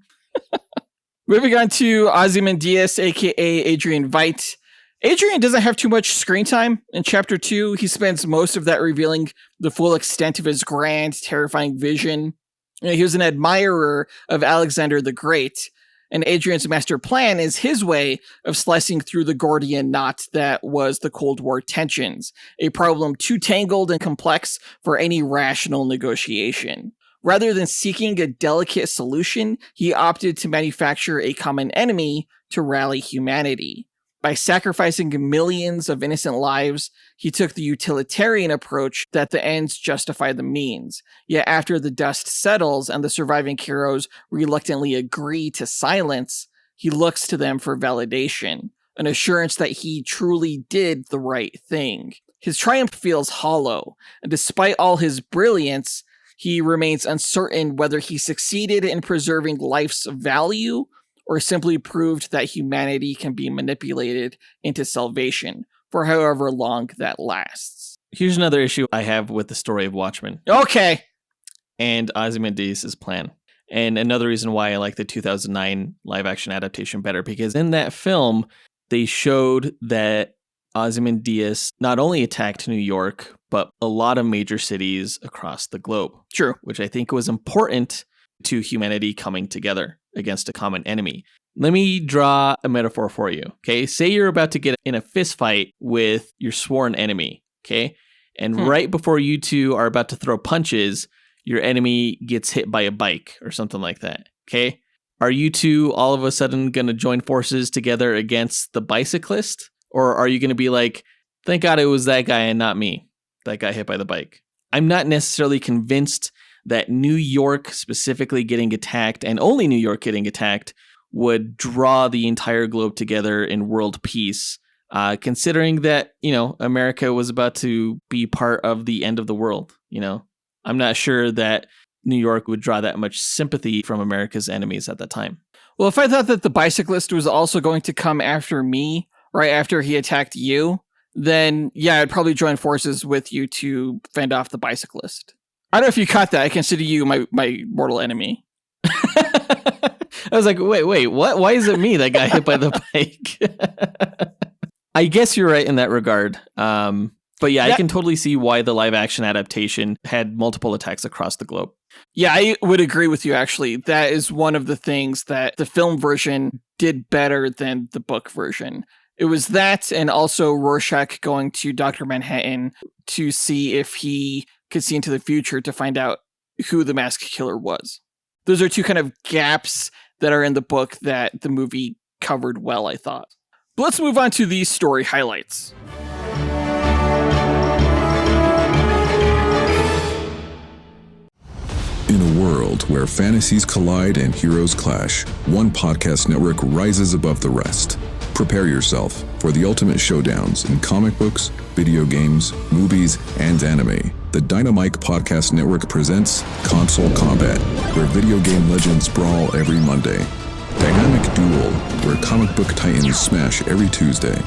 Moving on to Ozymandias, aka Adrian Veidt. Adrian doesn't have too much screen time. In chapter 2, he spends most of that revealing the full extent of his grand, terrifying vision. You know, he was an admirer of Alexander the Great, and Adrian's master plan is his way of slicing through the Gordian knot that was the Cold War tensions, a problem too tangled and complex for any rational negotiation. Rather than seeking a delicate solution, he opted to manufacture a common enemy to rally humanity. By sacrificing millions of innocent lives, he took the utilitarian approach that the ends justify the means. Yet after the dust settles and the surviving heroes reluctantly agree to silence, he looks to them for validation, an assurance that he truly did the right thing. His triumph feels hollow, and despite all his brilliance, he remains uncertain whether he succeeded in preserving life's value or simply proved that humanity can be manipulated into salvation for however long that lasts. Here's another issue I have with the story of Watchmen. Okay. And Ozymandias' plan. And another reason why I like the 2009 live-action adaptation better, because in that film, they showed that Ozymandias not only attacked New York, but a lot of major cities across the globe. True. Which I think was important to humanity coming together against a common enemy. Let me draw a metaphor for you, okay? Say you're about to get in a fist fight with your sworn enemy, okay? And right before you two are about to throw punches, your enemy gets hit by a bike or something like that, okay? Are you two all of a sudden going to join forces together against the bicyclist? Or are you going to be like, thank God it was that guy and not me that got hit by the bike? I'm not necessarily convinced that New York specifically getting attacked, and only New York getting attacked, would draw the entire globe together in world peace, considering that, America was about to be part of the end of the world, I'm not sure that New York would draw that much sympathy from America's enemies at that time. Well, if I thought that the bicyclist was also going to come after me right after he attacked you, then yeah, I'd probably join forces with you to fend off the bicyclist. I don't know if you caught that. I consider you my mortal enemy. I was like, wait, what? Why is it me that got hit by the bike? I guess you're right in that regard. But yeah, I can totally see why the live action adaptation had multiple attacks across the globe. Yeah, I would agree with you, actually. That is one of the things that the film version did better than the book version. It was that, and also Rorschach going to Dr. Manhattan to see if he could see into the future to find out who the masked killer was. Those are two kind of gaps that are in the book that the movie covered well, I thought. But let's move on to these story highlights. In a world where fantasies collide and heroes clash, one podcast network rises above the rest. Prepare yourself for the ultimate showdowns in comic books, video games, movies, and anime. The Dynamite Podcast Network presents Console Combat, where video game legends brawl every Monday. Dynamic Duel, where comic book titans smash every Tuesday.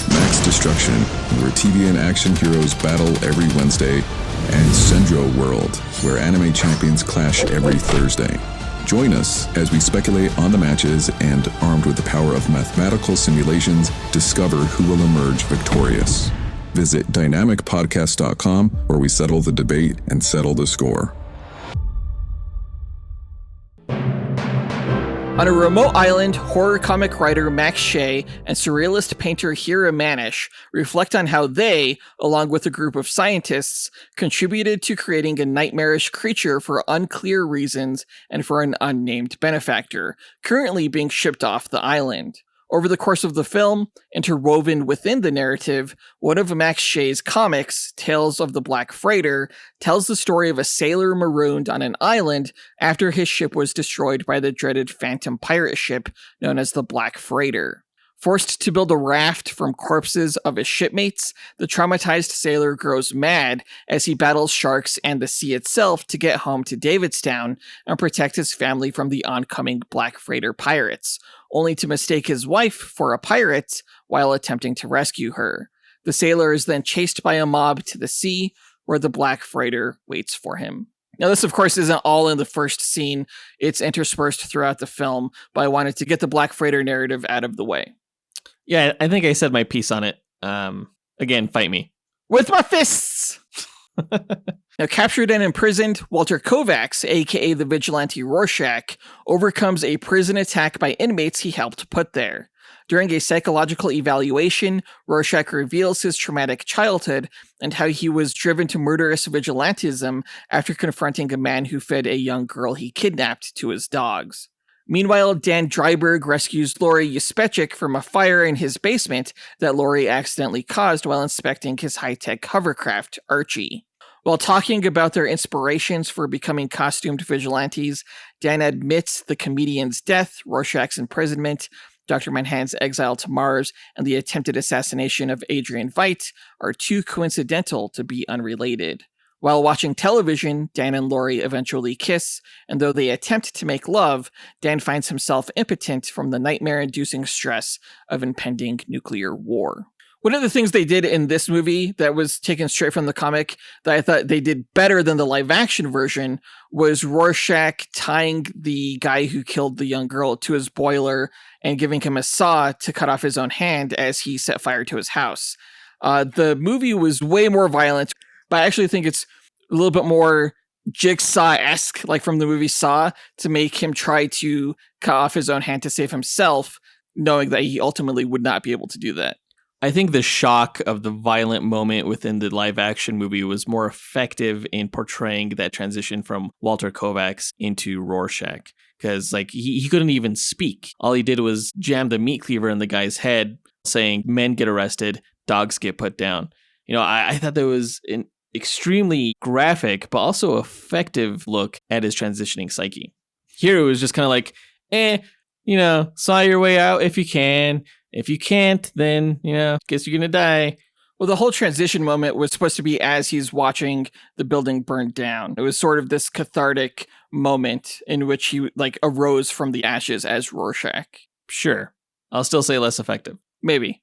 Max Destruction, where TV and action heroes battle every Wednesday. And Sendro World, where anime champions clash every Thursday. Join us as we speculate on the matches and, armed with the power of mathematical simulations, discover who will emerge victorious. Visit dynamicpodcast.com, where we settle the debate and settle the score. On a remote island, horror comic writer Max Shea and surrealist painter Hira Manish reflect on how they, along with a group of scientists, contributed to creating a nightmarish creature for unclear reasons and for an unnamed benefactor, currently being shipped off the island. Over the course of the film, interwoven within the narrative, one of Max Shea's comics, Tales of the Black Freighter, tells the story of a sailor marooned on an island after his ship was destroyed by the dreaded phantom pirate ship known as the Black Freighter. Forced to build a raft from corpses of his shipmates, the traumatized sailor grows mad as he battles sharks and the sea itself to get home to Davidstown and protect his family from the oncoming Black Freighter pirates, only to mistake his wife for a pirate while attempting to rescue her. The sailor is then chased by a mob to the sea, where the Black Freighter waits for him. Now, this, of course, isn't all in the first scene. It's interspersed throughout the film, but I wanted to get the Black Freighter narrative out of the way. Yeah, I think I said my piece on it. Again, fight me. With my fists! Now, captured and imprisoned, Walter Kovacs, aka the vigilante Rorschach, overcomes a prison attack by inmates he helped put there. During a psychological evaluation, Rorschach reveals his traumatic childhood and how he was driven to murderous vigilantism after confronting a man who fed a young girl he kidnapped to his dogs. Meanwhile, Dan Dryberg rescues Lori Uspechik from a fire in his basement that Lori accidentally caused while inspecting his high-tech hovercraft, Archie. While talking about their inspirations for becoming costumed vigilantes, Dan admits the comedian's death, Rorschach's imprisonment, Dr. Manhattan's exile to Mars, and the attempted assassination of Adrian Veidt are too coincidental to be unrelated. While watching television, Dan and Lori eventually kiss, and though they attempt to make love, Dan finds himself impotent from the nightmare-inducing stress of impending nuclear war. One of the things they did in this movie that was taken straight from the comic that I thought they did better than the live-action version was Rorschach tying the guy who killed the young girl to his boiler and giving him a saw to cut off his own hand as he set fire to his house. The movie was way more violent, but I actually think it's a little bit more Jigsaw-esque, like from the movie Saw, to make him try to cut off his own hand to save himself, knowing that he ultimately would not be able to do that. I think the shock of the violent moment within the live action movie was more effective in portraying that transition from Walter Kovacs into Rorschach. Because like he couldn't even speak. All he did was jam the meat cleaver in the guy's head, saying men get arrested, dogs get put down. I thought that was an extremely graphic, but also effective look at his transitioning psyche. Here it was just kind of like, saw your way out if you can. If you can't, then, guess you're going to die. Well, the whole transition moment was supposed to be as he's watching the building burn down. It was sort of this cathartic moment in which he arose from the ashes as Rorschach. Sure. I'll still say less effective. Maybe.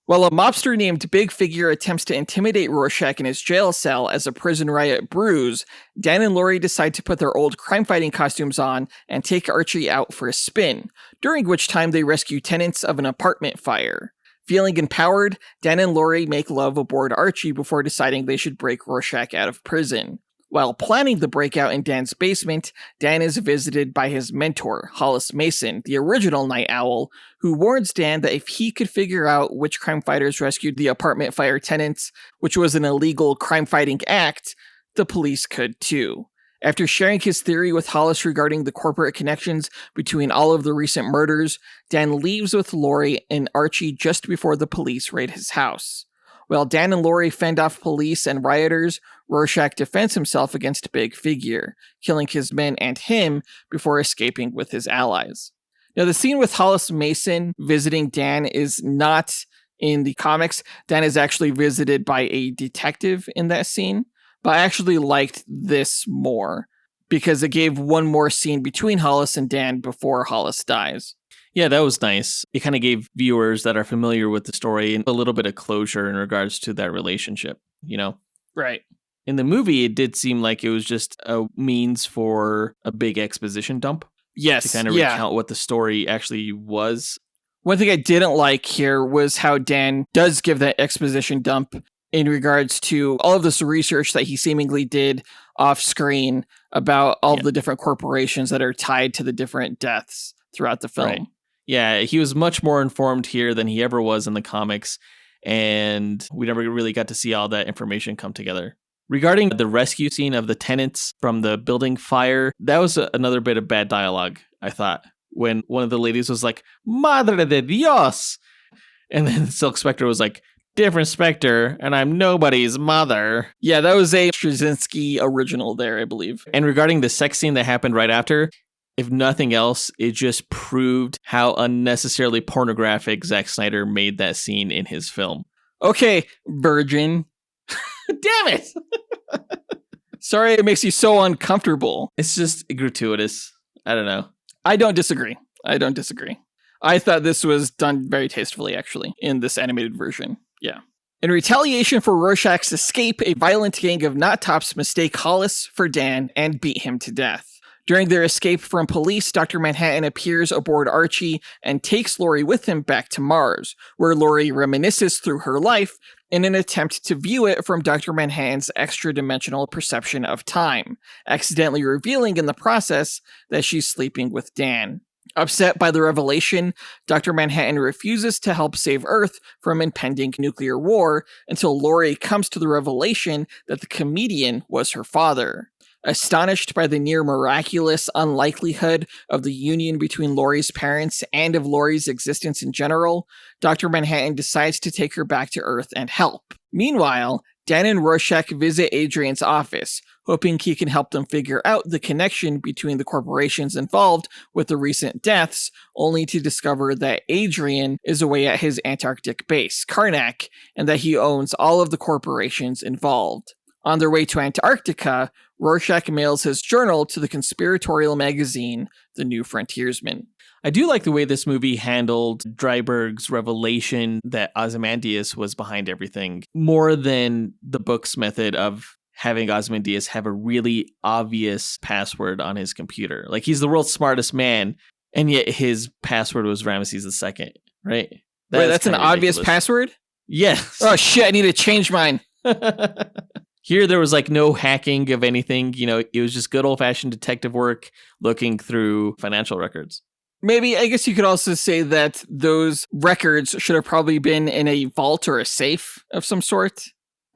While a mobster named Big Figure attempts to intimidate Rorschach in his jail cell as a prison riot brews, Dan and Lori decide to put their old crime-fighting costumes on and take Archie out for a spin, during which time they rescue tenants of an apartment fire. Feeling empowered, Dan and Lori make love aboard Archie before deciding they should break Rorschach out of prison. While planning the breakout in Dan's basement, Dan is visited by his mentor, Hollis Mason, the original Night Owl, who warns Dan that if he could figure out which crime fighters rescued the apartment fire tenants, which was an illegal crime-fighting act, the police could too. After sharing his theory with Hollis regarding the corporate connections between all of the recent murders, Dan leaves with Lori and Archie just before the police raid his house. While Dan and Lori fend off police and rioters, Rorschach defends himself against Big Figure, killing his men and him before escaping with his allies. Now, the scene with Hollis Mason visiting Dan is not in the comics. Dan is actually visited by a detective in that scene, but I actually liked this more because it gave one more scene between Hollis and Dan before Hollis dies. Yeah, that was nice. It kind of gave viewers that are familiar with the story a little bit of closure in regards to that relationship, Right. In the movie, it did seem like it was just a means for a big exposition dump. Yes. To kind of recount what the story actually was. One thing I didn't like here was how Dan does give that exposition dump in regards to all of this research that he seemingly did off screen about all the different corporations that are tied to the different deaths throughout the film. Right. Yeah, he was much more informed here than he ever was in the comics, and we never really got to see all that information come together. Regarding the rescue scene of the tenants from the building fire, that was another bit of bad dialogue, I thought, when one of the ladies was like, Madre de Dios! And then Silk Spectre was like, different Spectre, and I'm nobody's mother. Yeah, that was a Straczynski original there, I believe. And regarding the sex scene that happened right after, if nothing else, it just proved how unnecessarily pornographic Zack Snyder made that scene in his film. Okay, virgin. Damn it! Sorry it makes you so uncomfortable. It's just gratuitous. I don't know. I don't disagree. I thought this was done very tastefully, actually, in this animated version. Yeah. In retaliation for Rorschach's escape, a violent gang of Knot Tops mistake Hollis for Dan and beat him to death. During their escape from police, Dr. Manhattan appears aboard Archie and takes Lori with him back to Mars, where Lori reminisces through her life in an attempt to view it from Dr. Manhattan's extra-dimensional perception of time, accidentally revealing in the process that she's sleeping with Dan. Upset by the revelation, Dr. Manhattan refuses to help save Earth from impending nuclear war until Lori comes to the revelation that the comedian was her father. Astonished by the near miraculous unlikelihood of the union between Laurie's parents and of Laurie's existence in general, Dr. Manhattan decides to take her back to Earth and help. Meanwhile, Dan and Rorschach visit Adrian's office, hoping he can help them figure out the connection between the corporations involved with the recent deaths, only to discover that Adrian is away at his Antarctic base, Karnak, and that he owns all of the corporations involved. On their way to Antarctica, Rorschach mails his journal to the conspiratorial magazine, The New Frontiersman. I do like the way this movie handled Dryberg's revelation that Ozymandias was behind everything, more than the book's method of having Ozymandias have a really obvious password on his computer. Like, he's the world's smartest man, and yet his password was Ramesses II, right? Wait, that's an obvious password? Yes. Oh shit, I need to change mine. Here, there was like no hacking of anything. You know, it was just good old-fashioned detective work looking through financial records. Maybe, I guess you could also say that those records should have probably been in a vault or a safe of some sort,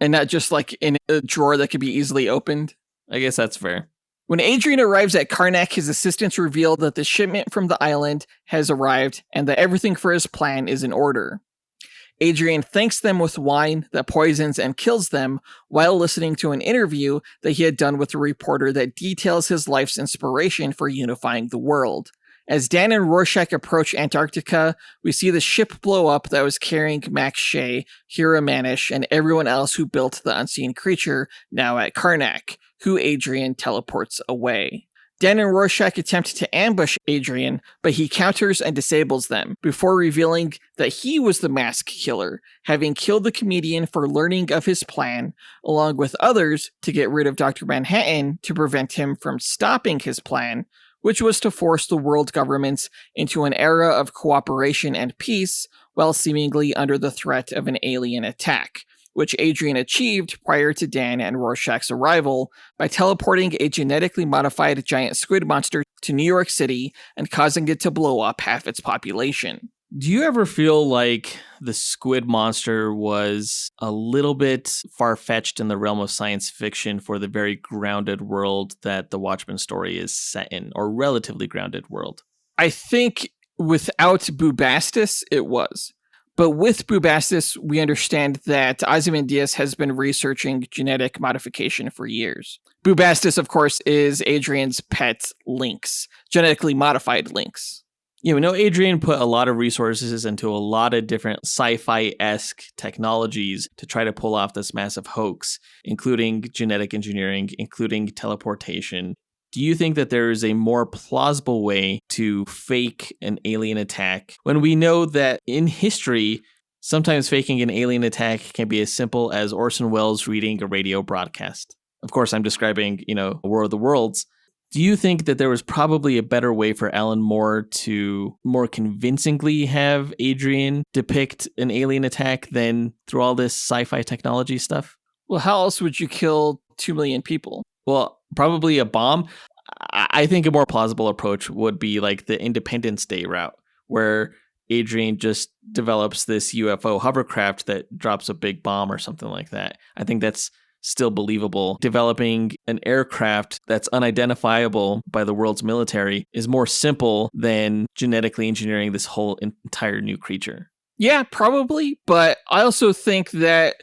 and not just like in a drawer that could be easily opened. I guess that's fair. When Adrian arrives at Karnak, his assistants reveal that the shipment from the island has arrived and that everything for his plan is in order. Adrian thanks them with wine that poisons and kills them while listening to an interview that he had done with a reporter that details his life's inspiration for unifying the world. As Dan and Rorschach approach Antarctica, we see the ship blow up that was carrying Max Shea, Hira Manish, and everyone else who built the unseen creature, now at Karnak, who Adrian teleports away. Dan and Rorschach attempt to ambush Adrian, but he counters and disables them, before revealing that he was the mask killer, having killed the comedian for learning of his plan, along with others to get rid of Dr. Manhattan to prevent him from stopping his plan, which was to force the world governments into an era of cooperation and peace while seemingly under the threat of an alien attack, which Adrian achieved prior to Dan and Rorschach's arrival by teleporting a genetically modified giant squid monster to New York City and causing it to blow up half its population. Do you ever feel like the squid monster was a little bit far-fetched in the realm of science fiction for the very grounded world that the Watchmen story is set in, or relatively grounded world? I think without Bubastis, it was. But with Bubastis, we understand that Ozymandias has been researching genetic modification for years. Bubastis, of course, is Adrian's pet lynx, genetically modified lynx. Yeah, we know Adrian put a lot of resources into a lot of different sci-fi-esque technologies to try to pull off this massive hoax, including genetic engineering, including teleportation. Do you think that there is a more plausible way to fake an alien attack when we know that in history, sometimes faking an alien attack can be as simple as Orson Welles reading a radio broadcast? Of course, I'm describing, War of the Worlds. Do you think that there was probably a better way for Alan Moore to more convincingly have Adrian depict an alien attack than through all this sci-fi technology stuff? Well, how else would you kill 2 million people? Well, probably a bomb. I think a more plausible approach would be like the Independence Day route, where Adrian just develops this UFO hovercraft that drops a big bomb or something like that. I think that's still believable. Developing an aircraft that's unidentifiable by the world's military is more simple than genetically engineering this whole entire new creature. Yeah, probably. But I also think that,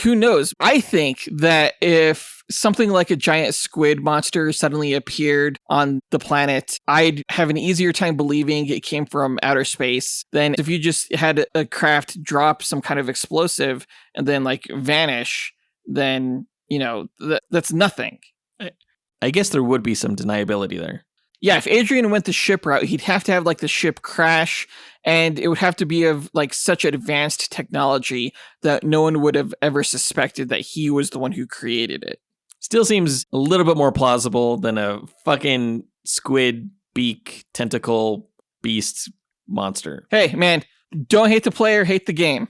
who knows? I think that if something like a giant squid monster suddenly appeared on the planet, I'd have an easier time believing it came from outer space than if you just had a craft drop some kind of explosive and then vanish. Then, that's nothing. I guess there would be some deniability there. Yeah, if Adrian went the ship route, he'd have to have the ship crash, and it would have to be of such advanced technology that no one would have ever suspected that he was the one who created it. Still seems a little bit more plausible than a fucking squid beak tentacle beast monster. Hey, man, don't hate the player, hate the game.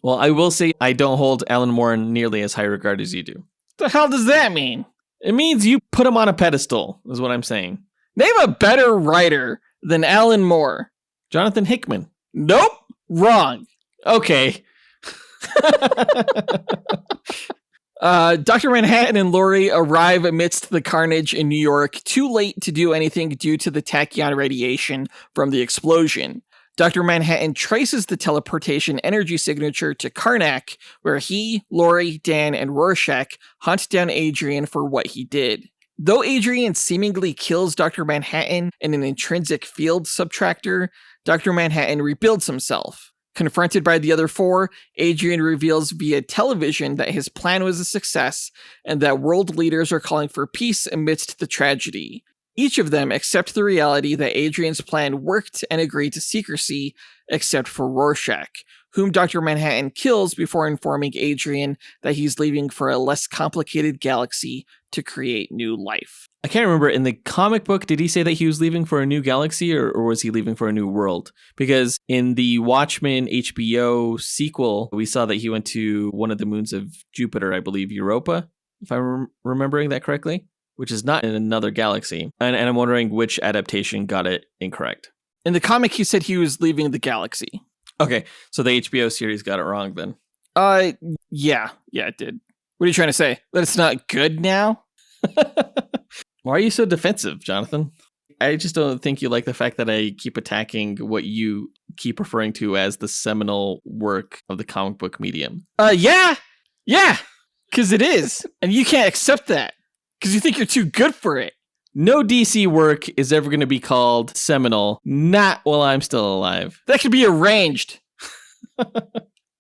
Well, I will say I don't hold Alan Moore in nearly as high regard as you do. The hell does that mean? It means you put him on a pedestal, is what I'm saying. Name a better writer than Alan Moore. Jonathan Hickman. Nope. Wrong. Okay. Dr. Manhattan and Laurie arrive amidst the carnage in New York, too late to do anything due to the tachyon radiation from the explosion. Dr. Manhattan traces the teleportation energy signature to Karnak, where he, Laurie, Dan, and Rorschach hunt down Adrian for what he did. Though Adrian seemingly kills Dr. Manhattan in an intrinsic field subtractor, Dr. Manhattan rebuilds himself. Confronted by the other four, Adrian reveals via television that his plan was a success and that world leaders are calling for peace amidst the tragedy. Each of them accept the reality that Adrian's plan worked and agree to secrecy, except for Rorschach, whom Dr. Manhattan kills before informing Adrian that he's leaving for a less complicated galaxy to create new life. I can't remember, in the comic book, did he say that he was leaving for a new galaxy or was he leaving for a new world? Because in the Watchmen HBO sequel, we saw that he went to one of the moons of Jupiter, I believe, Europa, if I'm remembering that correctly, which is not in another galaxy. And I'm wondering which adaptation got it incorrect. In the comic, he said he was leaving the galaxy. Okay, so the HBO series got it wrong then. Yeah, it did. What are you trying to say? That it's not good now? Why are you so defensive, Jonathan? I just don't think you like the fact that I keep attacking what you keep referring to as the seminal work of the comic book medium. Yeah, because it is. And you can't accept that because you think you're too good for it. No DC work is ever going to be called seminal, not while I'm still alive. That could be arranged.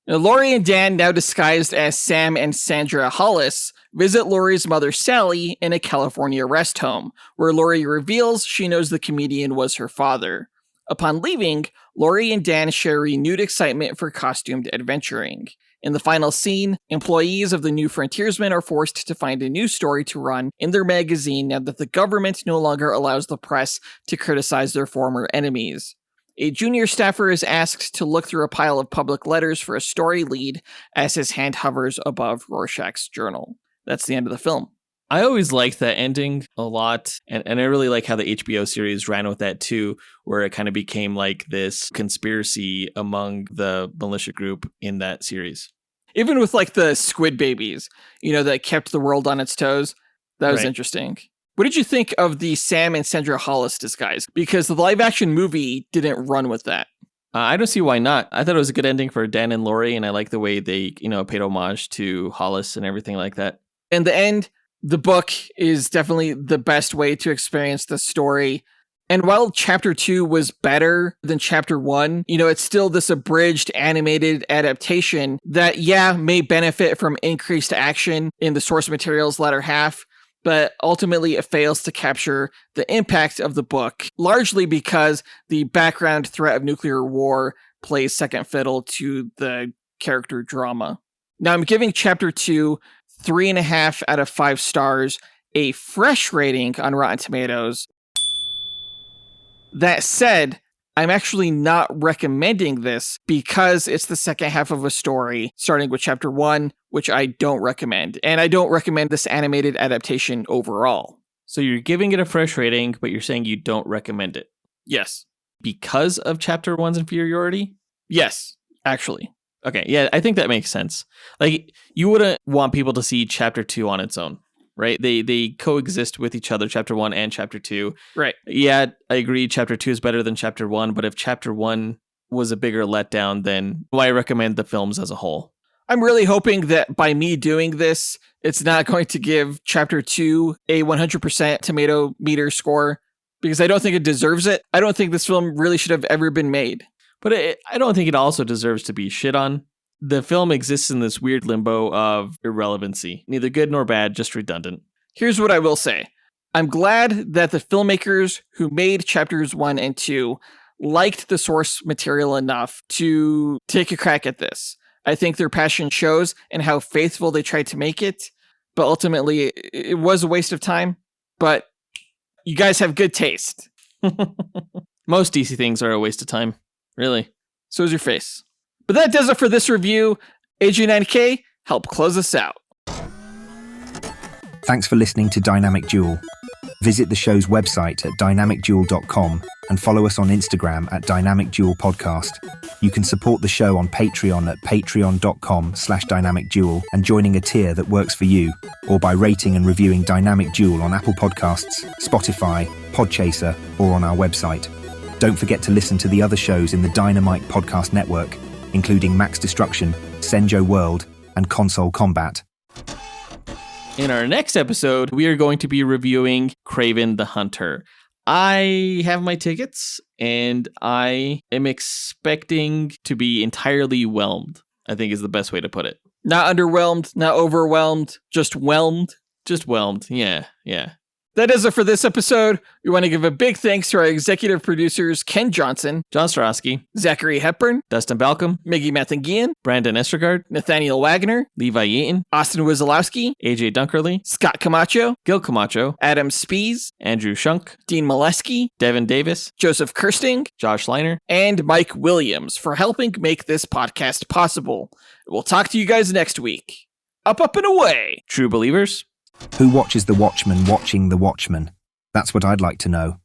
Now, Laurie and Dan, now disguised as Sam and Sandra Hollis, visit Laurie's mother Sally in a California rest home, where Laurie reveals she knows the comedian was her father. Upon leaving, Laurie and Dan share renewed excitement for costumed adventuring. In the final scene, employees of the New Frontiersmen are forced to find a new story to run in their magazine now that the government no longer allows the press to criticize their former enemies. A junior staffer is asked to look through a pile of public letters for a story lead as his hand hovers above Rorschach's journal. That's the end of the film. I always liked that ending a lot, and I really like how the HBO series ran with that too, where it kind of became like this conspiracy among the militia group in that series. Even with like the squid babies, that kept the world on its toes. That was interesting. What did you think of the Sam and Sandra Hollis disguise? Because the live action movie didn't run with that. I don't see why not. I thought it was a good ending for Dan and Laurie, and I like the way they, paid homage to Hollis and everything like that. In the end, the book is definitely the best way to experience the story. And while Chapter 2 was better than Chapter 1, it's still this abridged animated adaptation that, may benefit from increased action in the source material's latter half, but ultimately it fails to capture the impact of the book, largely because the background threat of nuclear war plays second fiddle to the character drama. Now, I'm giving Chapter 2 3.5 out of 5 stars, a fresh rating on Rotten Tomatoes. That said, I'm actually not recommending this because it's the second half of a story, starting with Chapter 1, which I don't recommend. And I don't recommend this animated adaptation overall. So you're giving it a fresh rating, but you're saying you don't recommend it? Yes. Because of Chapter 1's inferiority? Yes, actually. Okay, yeah, I think that makes sense. Like, you wouldn't want people to see Chapter 2 on its own, right? They coexist with each other, Chapter 1 and Chapter 2. Right. Yeah, I agree, Chapter 2 is better than Chapter 1, but if Chapter 1 was a bigger letdown, then why recommend the films as a whole? I'm really hoping that by me doing this, it's not going to give Chapter 2 a 100% tomato meter score, because I don't think it deserves it. I don't think this film really should have ever been made. But I don't think it also deserves to be shit on. The film exists in this weird limbo of irrelevancy. Neither good nor bad, just redundant. Here's what I will say. I'm glad that the filmmakers who made Chapters 1 and 2 liked the source material enough to take a crack at this. I think their passion shows in how faithful they tried to make it, but ultimately it was a waste of time. But you guys have good taste. Most DC things are a waste of time. Really? So is your face. But that does it for this review. AJ9K, help close us out. Thanks for listening to Dynamic Duel. Visit the show's website at dynamicduel.com and follow us on Instagram at Dynamic Duel Podcast. You can support the show on Patreon at patreon.com/Dynamic Duel and joining a tier that works for you, or by rating and reviewing Dynamic Duel on Apple Podcasts, Spotify, Podchaser, or on our website. Don't forget to listen to the other shows in the Dynamite Podcast Network, including Max Destruction, Senjo World, and Console Combat. In our next episode, we are going to be reviewing Kraven the Hunter. I have my tickets, and I am expecting to be entirely whelmed, I think is the best way to put it. Not underwhelmed, not overwhelmed, just whelmed. Just whelmed, yeah. That does it for this episode. We want to give a big thanks to our executive producers, Ken Johnson, John Starosky, Zachary Hepburn, Dustyn Balcom, Miggy Matanguihan, Brandon Estergard, Nathaniel Wagner, Levi Yeaton, Austin Wesolowski, AJ Dunkerley, Scott Camacho, Gil Camacho, Adam Speas, Andrew Schunk, Dean Maleski, Devin Davis, Joseph Kersting, Josh Leiner, and Mike Williams for helping make this podcast possible. We'll talk to you guys next week. Up, and away! True believers. Who watches the Watchmen watching the Watchmen? That's what I'd like to know.